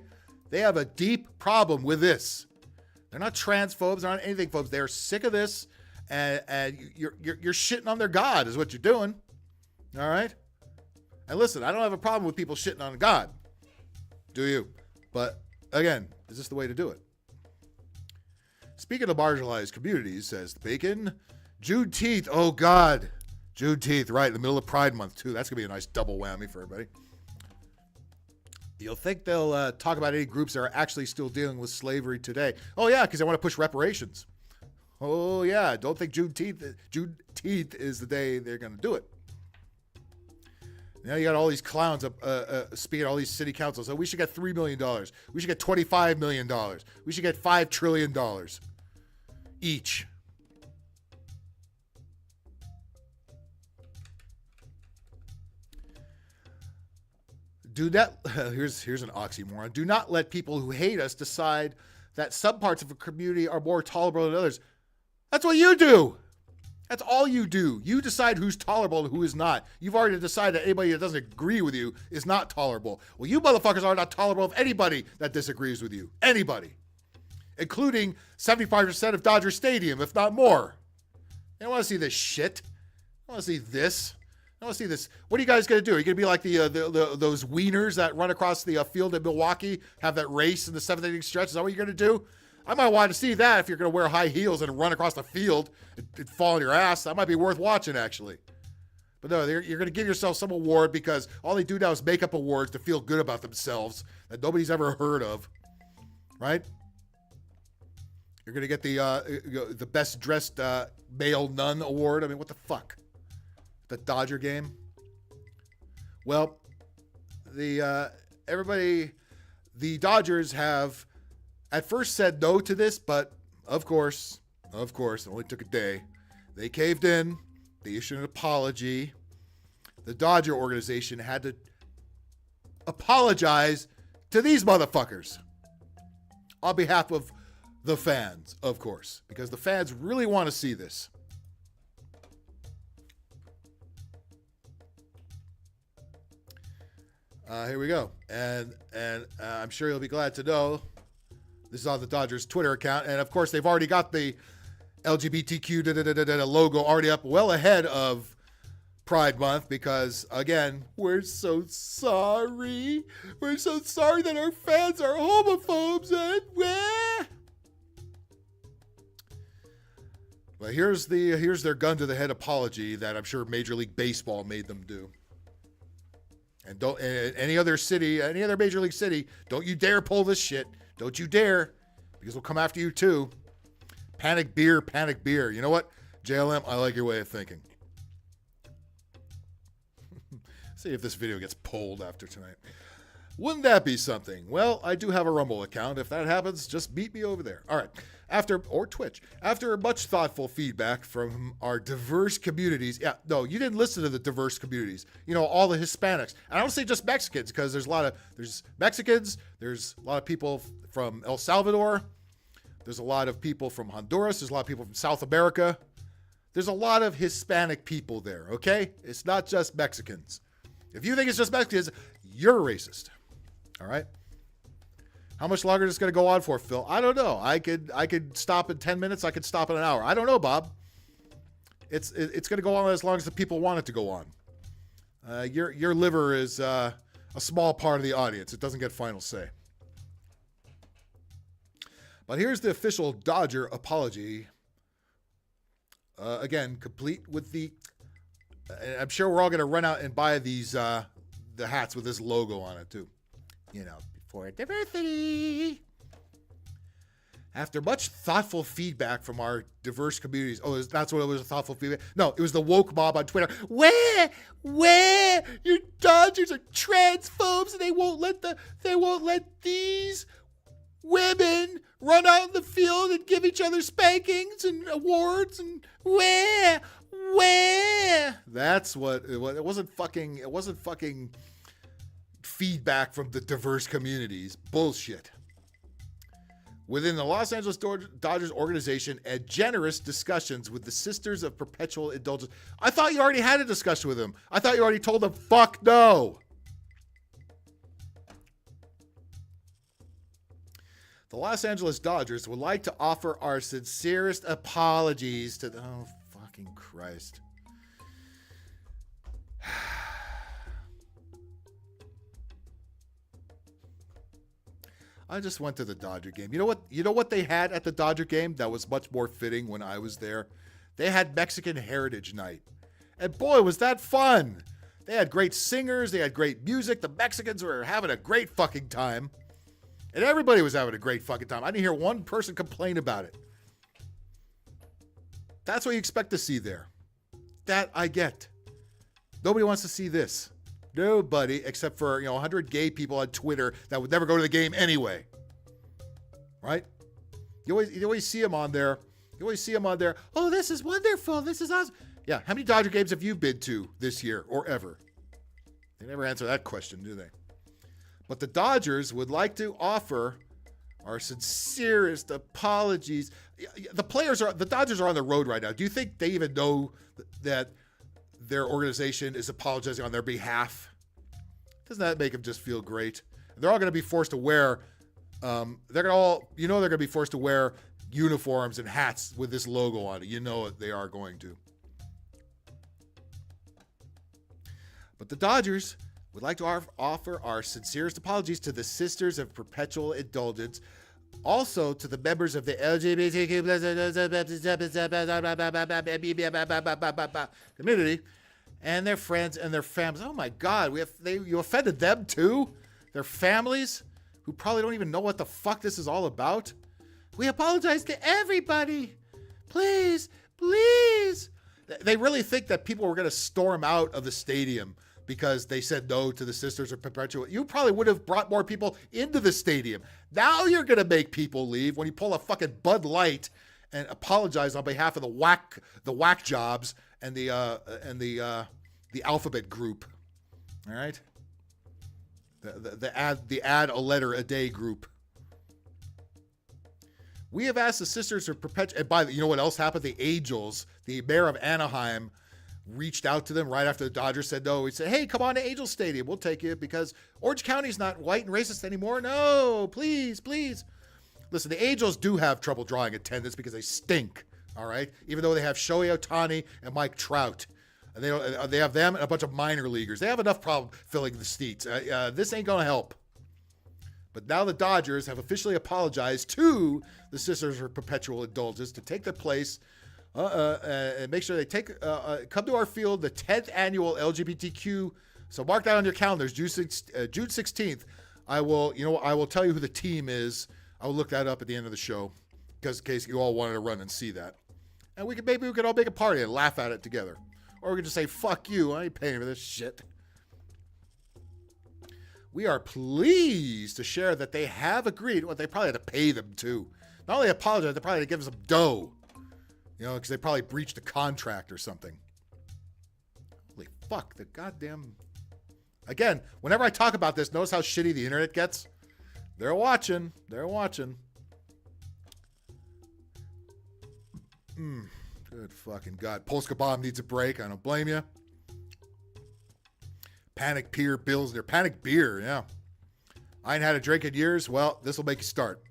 B: They have a deep problem with this. They're not transphobes. They're not anything phobes. They're sick of this. And you're shitting on their God is what you're doing. All right? And listen, I don't have a problem with people shitting on God. Do you? But again, is this the way to do it? Speaking of marginalized communities, says the Bacon, Juneteenth. Oh, God. Juneteenth, right, in the middle of Pride Month, too. That's going to be a nice double whammy for everybody. You'll think they'll talk about any groups that are actually still dealing with slavery today. Oh, yeah, because they want to push reparations. Oh, yeah, don't think Juneteenth is the day they're going to do it. Now you got all these clowns speaking at all these city councils. So we should get $3 million. We should get $25 million. We should get $5 trillion each. Do not, here's an oxymoron. Do not let people who hate us decide that some parts of a community are more tolerable than others. That's what you do. That's all you do. You decide who's tolerable and who is not. You've already decided that anybody that doesn't agree with you is not tolerable. Well, you motherfuckers are not tolerable of anybody that disagrees with you. Anybody. Including 75% of Dodger Stadium, if not more. I don't want to see this shit. I want to see this. I want to see this. What are you guys going to do? Are you going to be like those wieners that run across the field in Milwaukee, have that race in the seventh inning stretch? Is that what you're going to do? I might want to see that if you're going to wear high heels and run across the field and fall on your ass. That might be worth watching, actually. But no, you're going to give yourself some award because all they do now is make up awards to feel good about themselves that nobody's ever heard of, right? You're going to get the best dressed male nun award. I mean, what the fuck? The Dodger game? Well, the Dodgers have at first said no to this, but of course, it only took a day. They caved in. They issued an apology. The Dodger organization had to apologize to these motherfuckers on behalf of the fans, of course, because the fans really want to see this. Here we go. And I'm sure you'll be glad to know this is on the Dodgers Twitter account. And of course, they've already got the LGBTQ logo already up well ahead of Pride Month because, again, we're so sorry. We're so sorry that our fans are homophobes. But here's their gun to the head apology that I'm sure Major League Baseball made them do. And don't any other Major League city, don't you dare pull this shit. Don't you dare, because we'll come after you too. Panic beer, panic beer. You know what? JLM, I like your way of thinking. See if this video gets pulled after tonight. Wouldn't that be something? Well, I do have a Rumble account. If that happens, just meet me over there. All right. Or Twitch. After much thoughtful feedback from our diverse communities. Yeah, no, you didn't listen to the diverse communities. You know, all the Hispanics. And I don't say just Mexicans, because there's Mexicans, there's a lot of people from El Salvador, there's a lot of people from Honduras, there's a lot of people from South America. There's a lot of Hispanic people there, okay? It's not just Mexicans. If you think it's just Mexicans, you're a racist. All right? How much longer is this going to go on for, Phil? I don't know. I could stop in 10 minutes. I could stop in an hour. I don't know, Bob. It's going to go on as long as the people want it to go on. Your liver is a small part of the audience. It doesn't get final say. But here's the official Dodger apology. Again, complete with the... I'm sure we're all going to run out and buy these the hats with this logo on it, too. You know, for diversity. After much thoughtful feedback from our diverse communities. Oh, that's what it was, thoughtful feedback? No, it was the woke mob on Twitter. Where your Dodgers are transphobes and they won't let these women run out in the field and give each other spankings and awards and where? That's what it was. It wasn't fucking feedback from the diverse communities. Bullshit. Within the Los Angeles Dodgers organization and generous discussions with the Sisters of Perpetual Indulgence. I thought you already had a discussion with them. I thought you already told them, fuck no. The Los Angeles Dodgers would like to offer our sincerest apologies to the... Oh, fucking Christ. I just went to the Dodger game. You know what they had at the Dodger game that was much more fitting when I was there? They had Mexican Heritage Night. And boy, was that fun. They had great singers. They had great music. The Mexicans were having a great fucking time. And everybody was having a great fucking time. I didn't hear one person complain about it. That's what you expect to see there. That I get. Nobody wants to see this. Nobody, except for 100 gay people on Twitter that would never go to the game anyway. Right? You always see them on there. Oh, this is wonderful. This is awesome. Yeah, how many Dodger games have you been to this year or ever? They never answer that question, do they? But the Dodgers would like to offer our sincerest apologies. The Dodgers are on the road right now. Do you think they even know that their organization is apologizing on their behalf? Doesn't that make them just feel great? They're all going to be forced to wear, they're going to be forced to wear uniforms and hats with this logo on it. You know it, they are going to. But the Dodgers would like to offer our sincerest apologies to the Sisters of Perpetual Indulgence, also to the members of the LGBTQ community and their friends and their families. Oh my God, you offended them too? Their families, who probably don't even know what the fuck this is all about? We apologize to everybody. Please, please. They really think that people were going to storm out of the stadium because they said no to the Sisters of Perpetual. You probably would have brought more people into the stadium. Now you're going to make people leave when you pull a fucking Bud Light and apologize on behalf of the whack jobs and the alphabet group. All right? The add a letter a day group. We have asked the Sisters of Perpetual, and you know what else happened? The Angels, the mayor of Anaheim, reached out to them right after the Dodgers said no. He said, hey, come on to Angel Stadium. We'll take you because Orange County's not white and racist anymore. No, please, please. Listen, the Angels do have trouble drawing attendance because they stink, all right? Even though they have Shohei Ohtani and Mike Trout. And they have them and a bunch of minor leaguers. They have enough problem filling the seats. This ain't going to help. But now the Dodgers have officially apologized to the Sisters of Perpetual Indulgence to take their place and make sure they come to our field, the 10th annual LGBTQ. So mark that on your calendars, June 16th. I will tell you who the team is. I will look that up at the end of the show, because in case you all wanted to run and see that. And maybe we could all make a party and laugh at it together. Or we could just say, fuck you, I ain't paying for this shit. We are pleased to share that they have agreed. Well, they probably had to pay them too. Not only apologize, they probably had to give them some dough. You know, because they probably breached a contract or something. Holy fuck, the goddamn... Again, whenever I talk about this, notice how shitty the internet gets? They're watching. They're watching. Good fucking God. Polska Bomb needs a break. I don't blame you. Panic Beer Bills there. Panic Beer, yeah. I ain't had a drink in years. Well, this will make you start.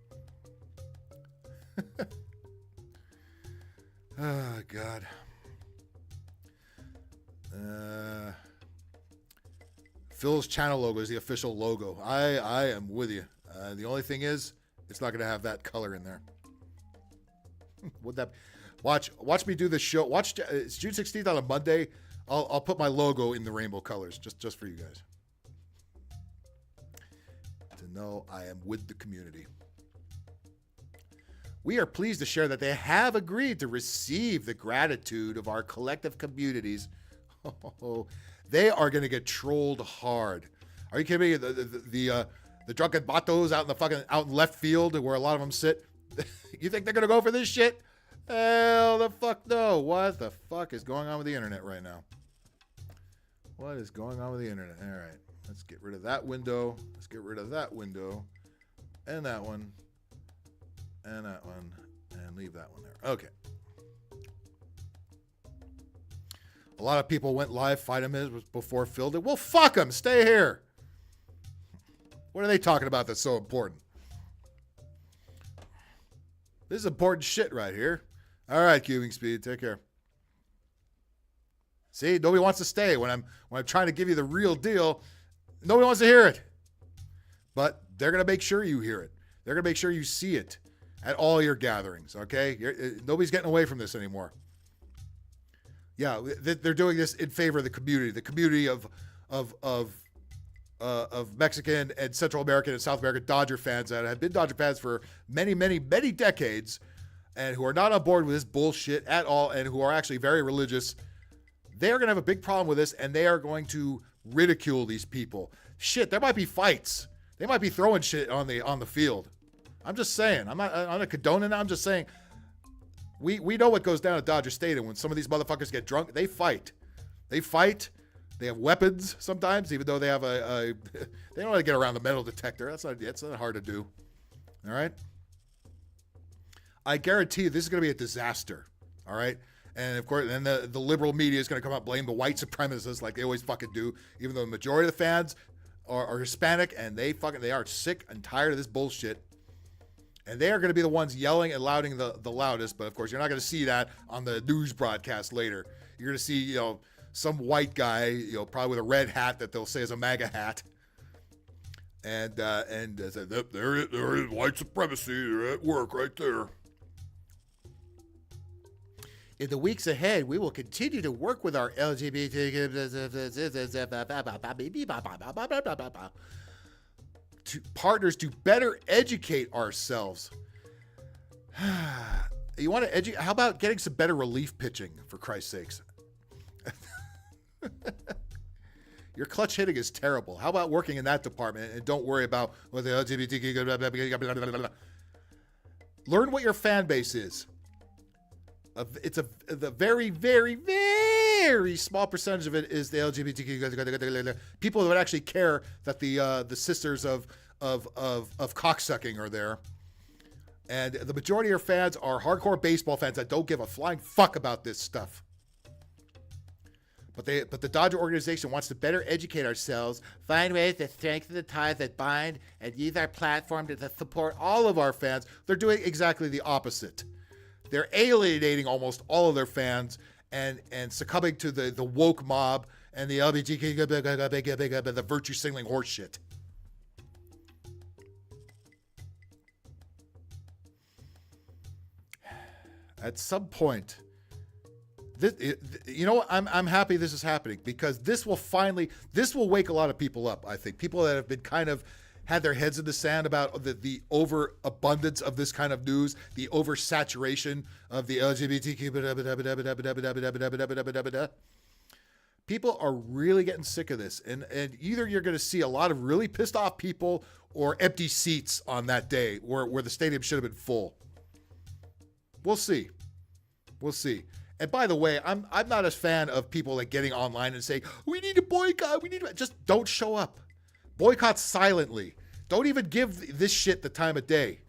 B: Oh, God. Phil's channel logo is the official logo. I am with you. The only thing is, it's not going to have that color in there. Would that... Watch me do this show. It's June 16th on a Monday. I'll put my logo in the rainbow colors just for you guys to know I am with the community. We are pleased to share that they have agreed to receive the gratitude of our collective communities. They are going to get trolled hard. Are you kidding me? The drunken batos out in left field where a lot of them sit. You think they're going to go for this shit? Hell the fuck no. What the fuck is going on with the internet right now? What is going on with the internet? All right. Let's get rid of that window. Let's get rid of that window. And that one. And that one. And leave that one there. Okay. A lot of people went live 5 minutes before Phil did. Well, fuck them. Stay here. What are they talking about that's so important? This is important shit right here. All right, cubing speed. Take care. See, nobody wants to stay when I'm trying to give you the real deal. Nobody wants to hear it. But they're going to make sure you hear it. They're going to make sure you see it at all your gatherings, okay? Nobody's getting away from this anymore. Yeah, they're doing this in favor of the community of Mexican and Central American and South American Dodger fans that have been Dodger fans for many, many, many decades and who are not on board with this bullshit at all and who are actually very religious. They're going to have a big problem with this, and they are going to ridicule these people. Shit, there might be fights. They might be throwing shit on the field. I'm just saying. I'm not condoning it. I'm just saying we know what goes down at Dodger Stadium when some of these motherfuckers get drunk. They fight. They fight. They have weapons sometimes, even though they have they don't know how to get around the metal detector. That's not hard to do. All right. I guarantee you this is going to be a disaster. All right. And of course, then the liberal media is going to come out and blame the white supremacists like they always fucking do, even though the majority of the fans are Hispanic and they are sick and tired of this bullshit. And they are going to be the ones yelling and lauding the loudest. But of course, you're not going to see that on the news broadcast later. You're going to see, some white guy, probably with a red hat that they'll say is a MAGA hat. And there is white supremacy. They're at work right there. In the weeks ahead, we will continue to work with our LGBT partners to better educate ourselves. You want to educate? How about getting some better relief pitching, for Christ's sakes? Your clutch hitting is terrible. How about working in that department and don't worry about what the LGBTQ, blah, blah, blah, blah, blah, blah. Learn what your fan base is. It's the very, very, very small percentage of it is the LGBTQ people that would actually care that the sisters of cocksucking are there. And the majority of your fans are hardcore baseball fans that don't give a flying fuck about this stuff. But the Dodger organization wants to better educate ourselves, find ways to strengthen the ties that bind, and use our platform to support all of our fans. They're doing exactly the opposite. They're alienating almost all of their fans and succumbing to the woke mob and the LGBTQ, the virtue signaling horse shit. At some point, you know what? I'm happy this is happening because this will wake a lot of people up. I think people that have been kind of had their heads in the sand about the overabundance of this kind of news, the oversaturation of the LGBTQ. People are really getting sick of this, and either you're going to see a lot of really pissed off people or empty seats on that day where the stadium should have been full. We'll see. And by the way, I'm not a fan of people like getting online and saying, we need to boycott, just don't show up. Boycott silently. Don't even give this shit the time of day.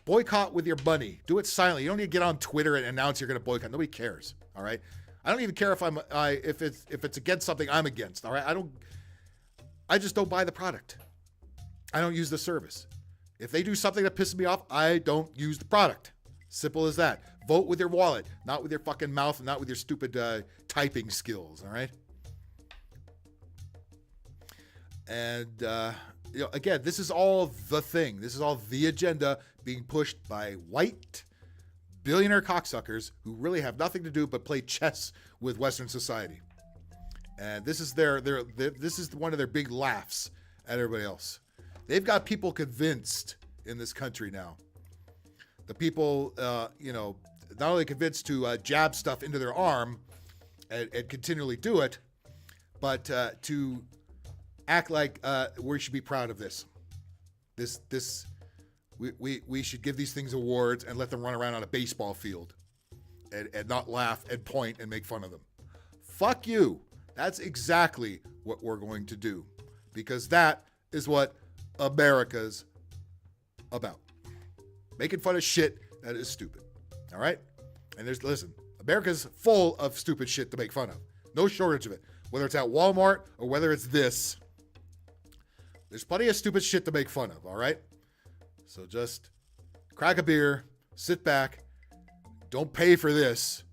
B: Boycott with your money. Do it silently. You don't need to get on Twitter and announce you're going to boycott. Nobody cares. All right. I don't even care if it's against something I'm against. All right. I just don't buy the product. I don't use the service. If they do something that pisses me off, I don't use the product. Simple as that. Vote with your wallet, not with your fucking mouth, and not with your stupid typing skills. All right. And again, this is all the thing. This is all the agenda being pushed by white billionaire cocksuckers who really have nothing to do but play chess with Western society. And this is this is one of their big laughs at everybody else. They've got people convinced in this country now. The people, not only convinced to jab stuff into their arm and continually do it, but to act like we should be proud of this. We should give these things awards and let them run around on a baseball field and not laugh and point and make fun of them. Fuck you. That's exactly what we're going to do because that is what America's about. Making fun of shit that is stupid. All right? And listen, America's full of stupid shit to make fun of. No shortage of it. Whether it's at Walmart or whether it's this. There's plenty of stupid shit to make fun of, all right? So just crack a beer, sit back, don't pay for this,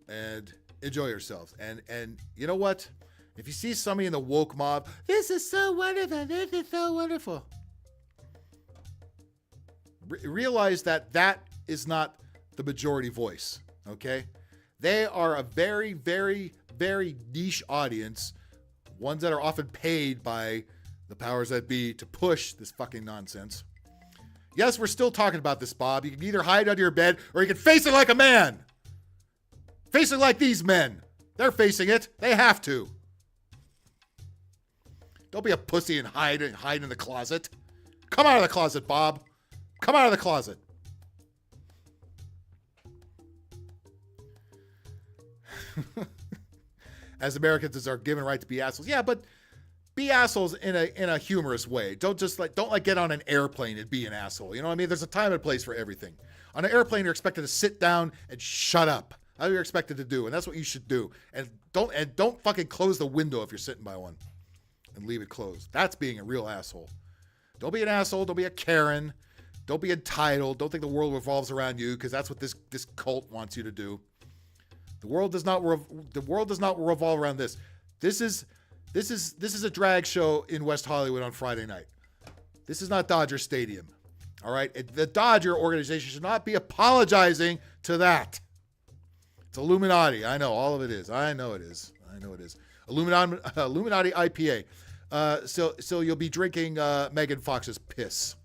B: and enjoy yourselves. And you know what? If you see somebody in the woke mob, this is so wonderful, this is so wonderful. Realize that is not the majority voice, okay? They are a very, very, very niche audience, ones that are often paid by the powers that be to push this fucking nonsense. Yes, we're still talking about this, Bob. You can either hide under your bed or you can face it like a man. Face it like these men. They're facing it. They have to. Don't be a pussy and hide in the closet. Come out of the closet, Bob. Come out of the closet. As Americans, it's our given right to be assholes. Yeah, but be assholes in a humorous way. Don't get on an airplane and be an asshole. You know what I mean? There's a time and place for everything. On an airplane, you're expected to sit down and shut up. That's what you're expected to do, and that's what you should do. And don't fucking close the window if you're sitting by one, and leave it closed. That's being a real asshole. Don't be an asshole. Don't be a Karen. Don't be entitled. Don't think the world revolves around you, because that's what this cult wants you to do. The world does not revolve around this. This is a drag show in West Hollywood on Friday night. This is not Dodger Stadium. All right? The Dodger organization should not be apologizing to that. It's Illuminati. I know all of it is. I know it is. Illuminati IPA. So you'll be drinking Megan Fox's piss.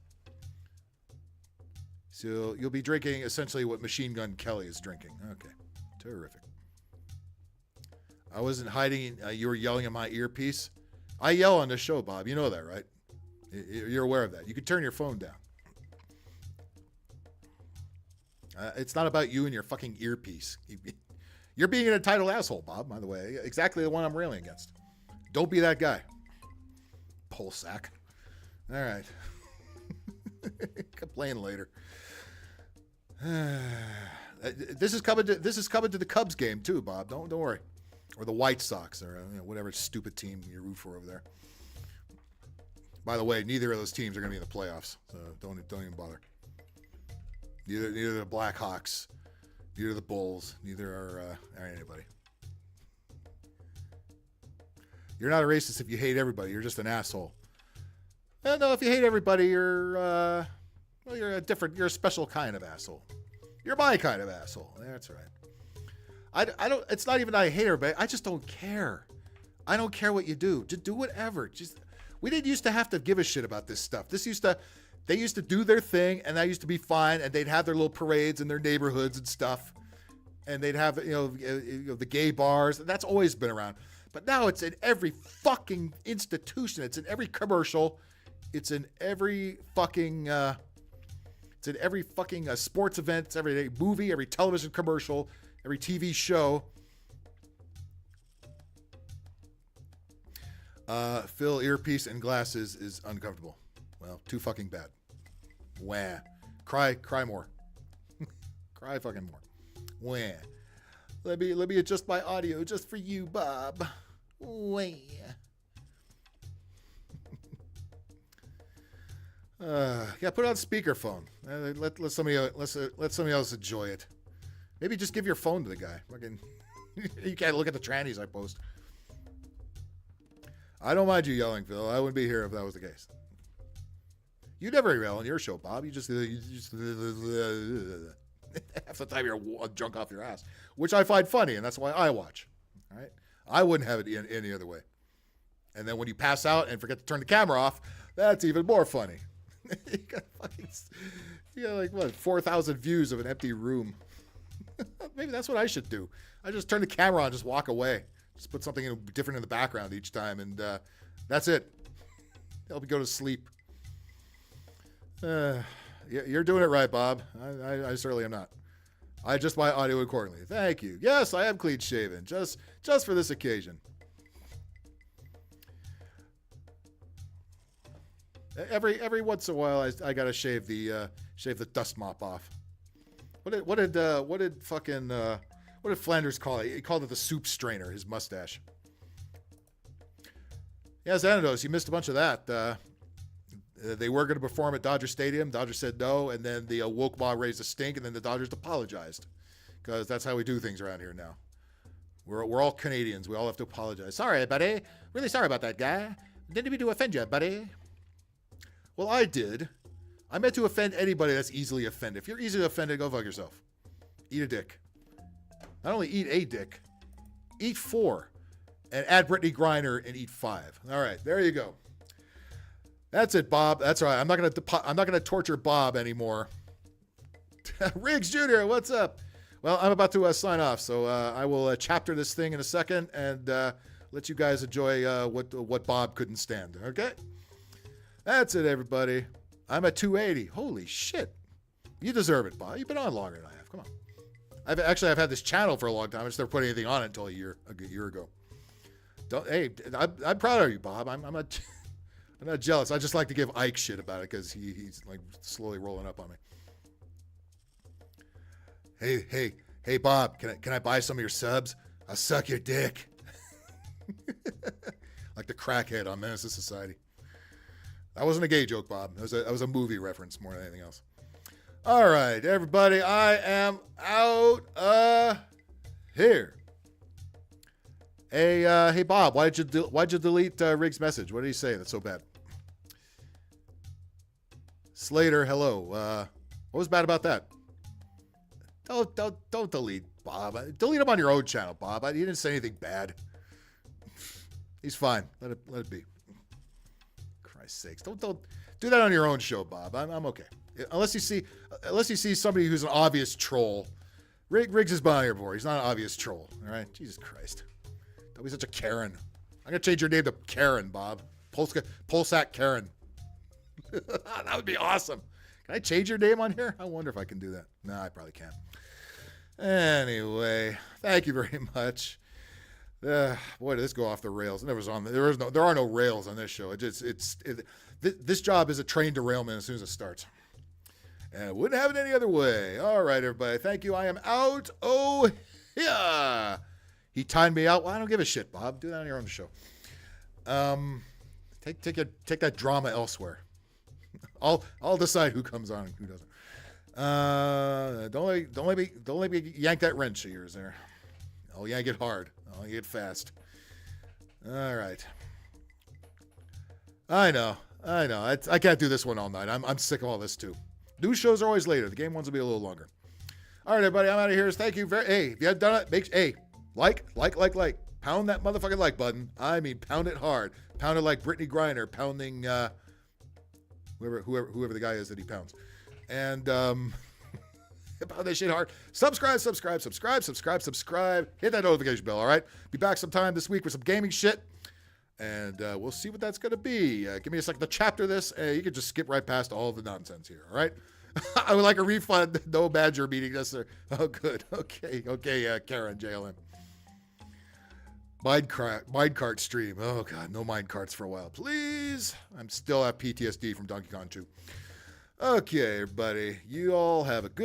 B: So you'll be drinking essentially what Machine Gun Kelly is drinking. Okay. Terrific. I wasn't hiding. You were yelling at my earpiece. I yell on this show, Bob. You know that, right? You're aware of that. You could turn your phone down. It's not about you and your fucking earpiece. You're being an entitled asshole, Bob, by the way. Exactly the one I'm railing against. Don't be that guy. Pole sack. All right. Complain later. This is coming to the Cubs game too, Bob. Don't worry. Or the White Sox, or whatever stupid team you root for over there. By the way, neither of those teams are going to be in the playoffs, so don't even bother. Neither the Blackhawks, neither the Bulls, neither are anybody. You're not a racist if you hate everybody. You're just an asshole. No, if you hate everybody, you're a you're a special kind of asshole. You're my kind of asshole. That's right. I don't. It's not even that I hate everybody. I just don't care. I don't care what you do. Just do whatever. We didn't used to have to give a shit about this stuff. They used to do their thing, and that used to be fine. And they'd have their little parades in their neighborhoods and stuff. And they'd have the gay bars. That's always been around. But now it's in every fucking institution. It's in every commercial. It's in every fucking. It's in every fucking sports event. It's every movie, every television commercial, every TV show. Phil, earpiece and glasses is uncomfortable. Well, too fucking bad. Wah. Cry more. Cry fucking more. Wah. Let me adjust my audio just for you, Bob. Wah. Yeah, put it on speakerphone. Let somebody else enjoy it. Maybe just give your phone to the guy. Fucking, you can't look at the trannies I post. I don't mind you yelling, Phil. I wouldn't be here if that was the case. You never yell on your show, Bob. You just half the time you're drunk off your ass, which I find funny, and that's why I watch. All right, I wouldn't have it any other way. And then when you pass out and forget to turn the camera off, that's even more funny. you got like what 4,000 views of an empty room. Maybe that's what I should do. I just turn the camera on, just walk away. Just put something different in the background each time, and that's it. Help me go to sleep. You're doing it right, Bob. I certainly am not. I adjust my audio accordingly. Thank you. Yes, I am clean shaven, just for this occasion. Every once in a while, I gotta shave the dust mop off. What did Flanders call it? He called it the soup strainer, his mustache. Yeah, Xanados, you missed a bunch of that. They were going to perform at Dodger Stadium. Dodgers said no, and then the woke mob raised a stink, and then the Dodgers apologized. Because that's how we do things around here now. We're all Canadians. We all have to apologize. Sorry, buddy. Really sorry about that, guy. Didn't mean to offend you, buddy. Well, I did. I meant to offend anybody that's easily offended. If you're easily offended, go fuck yourself. Eat a dick. Not only eat a dick, eat 4. And add Britney Griner and eat 5. All right, there you go. That's it, Bob. That's all right. I'm not gonna torture Bob anymore. Riggs Jr., what's up? Well, I'm about to sign off, so I will chapter this thing in a second and let you guys enjoy what Bob couldn't stand. Okay? That's it, everybody. I'm at 280. Holy shit. You deserve it, Bob. You've been on longer than I have. Come on. I've had this channel for a long time. I just never put anything on it until a year ago. I'm proud of you, Bob. I'm not jealous. I just like to give Ike shit about it because he's like slowly rolling up on me. Hey, Bob, can I buy some of your subs? I'll suck your dick. Like the crackhead on Menace to Society. That wasn't a gay joke, Bob. That was a movie reference more than anything else. All right, everybody, I am out here. Hey, Bob, why'd you delete Riggs' message? What did he say that's so bad? Slater, hello. What was bad about that? Don't delete Bob. Delete him on your own channel, Bob. He didn't say anything bad. He's fine. Let it be. Christ's sakes, don't do that on your own show, Bob. I'm okay. Unless you see somebody who's an obvious troll. Riggs is behind here before. He's not an obvious troll. All right, Jesus Christ. Don't be such a Karen. I'm going to change your name to Karen, Bob. Polsak Karen. That would be awesome. Can I change your name on here? I wonder if I can do that. No, I probably can't. Anyway, thank you very much. Boy, did this go off the rails. There are no rails on this show. This job is a train derailment as soon as it starts. And I wouldn't have it any other way. All right, everybody. Thank you. I am out. Oh, yeah. He timed me out. Well, I don't give a shit, Bob. Do that on your own show. Take that drama elsewhere. I'll decide who comes on and who doesn't. Don't let me yank that wrench of yours there. I'll yank it hard. I'll yank it fast. All right. I know. I can't do this one all night. I'm sick of all this too. News shows are always later. The game ones will be a little longer. All right, everybody. I'm out of here. Thank you hey, if you haven't done it, like. Pound that motherfucking like button. I mean, pound it hard. Pound it like Britney Griner pounding whoever the guy is that he pounds. And pound that shit hard. Subscribe. Hit that notification bell, all right? Be back sometime this week with some gaming shit. And we'll see what that's going to be. Give me a second to chapter this. You can just skip right past all the nonsense here, all right? I would like a refund. No Badger meeting necessary. Oh, good. Okay, Karen, JLM. Minecart stream. Oh, God, no minecarts for a while. Please. I'm still at PTSD from Donkey Kong 2. Okay, everybody. You all have a good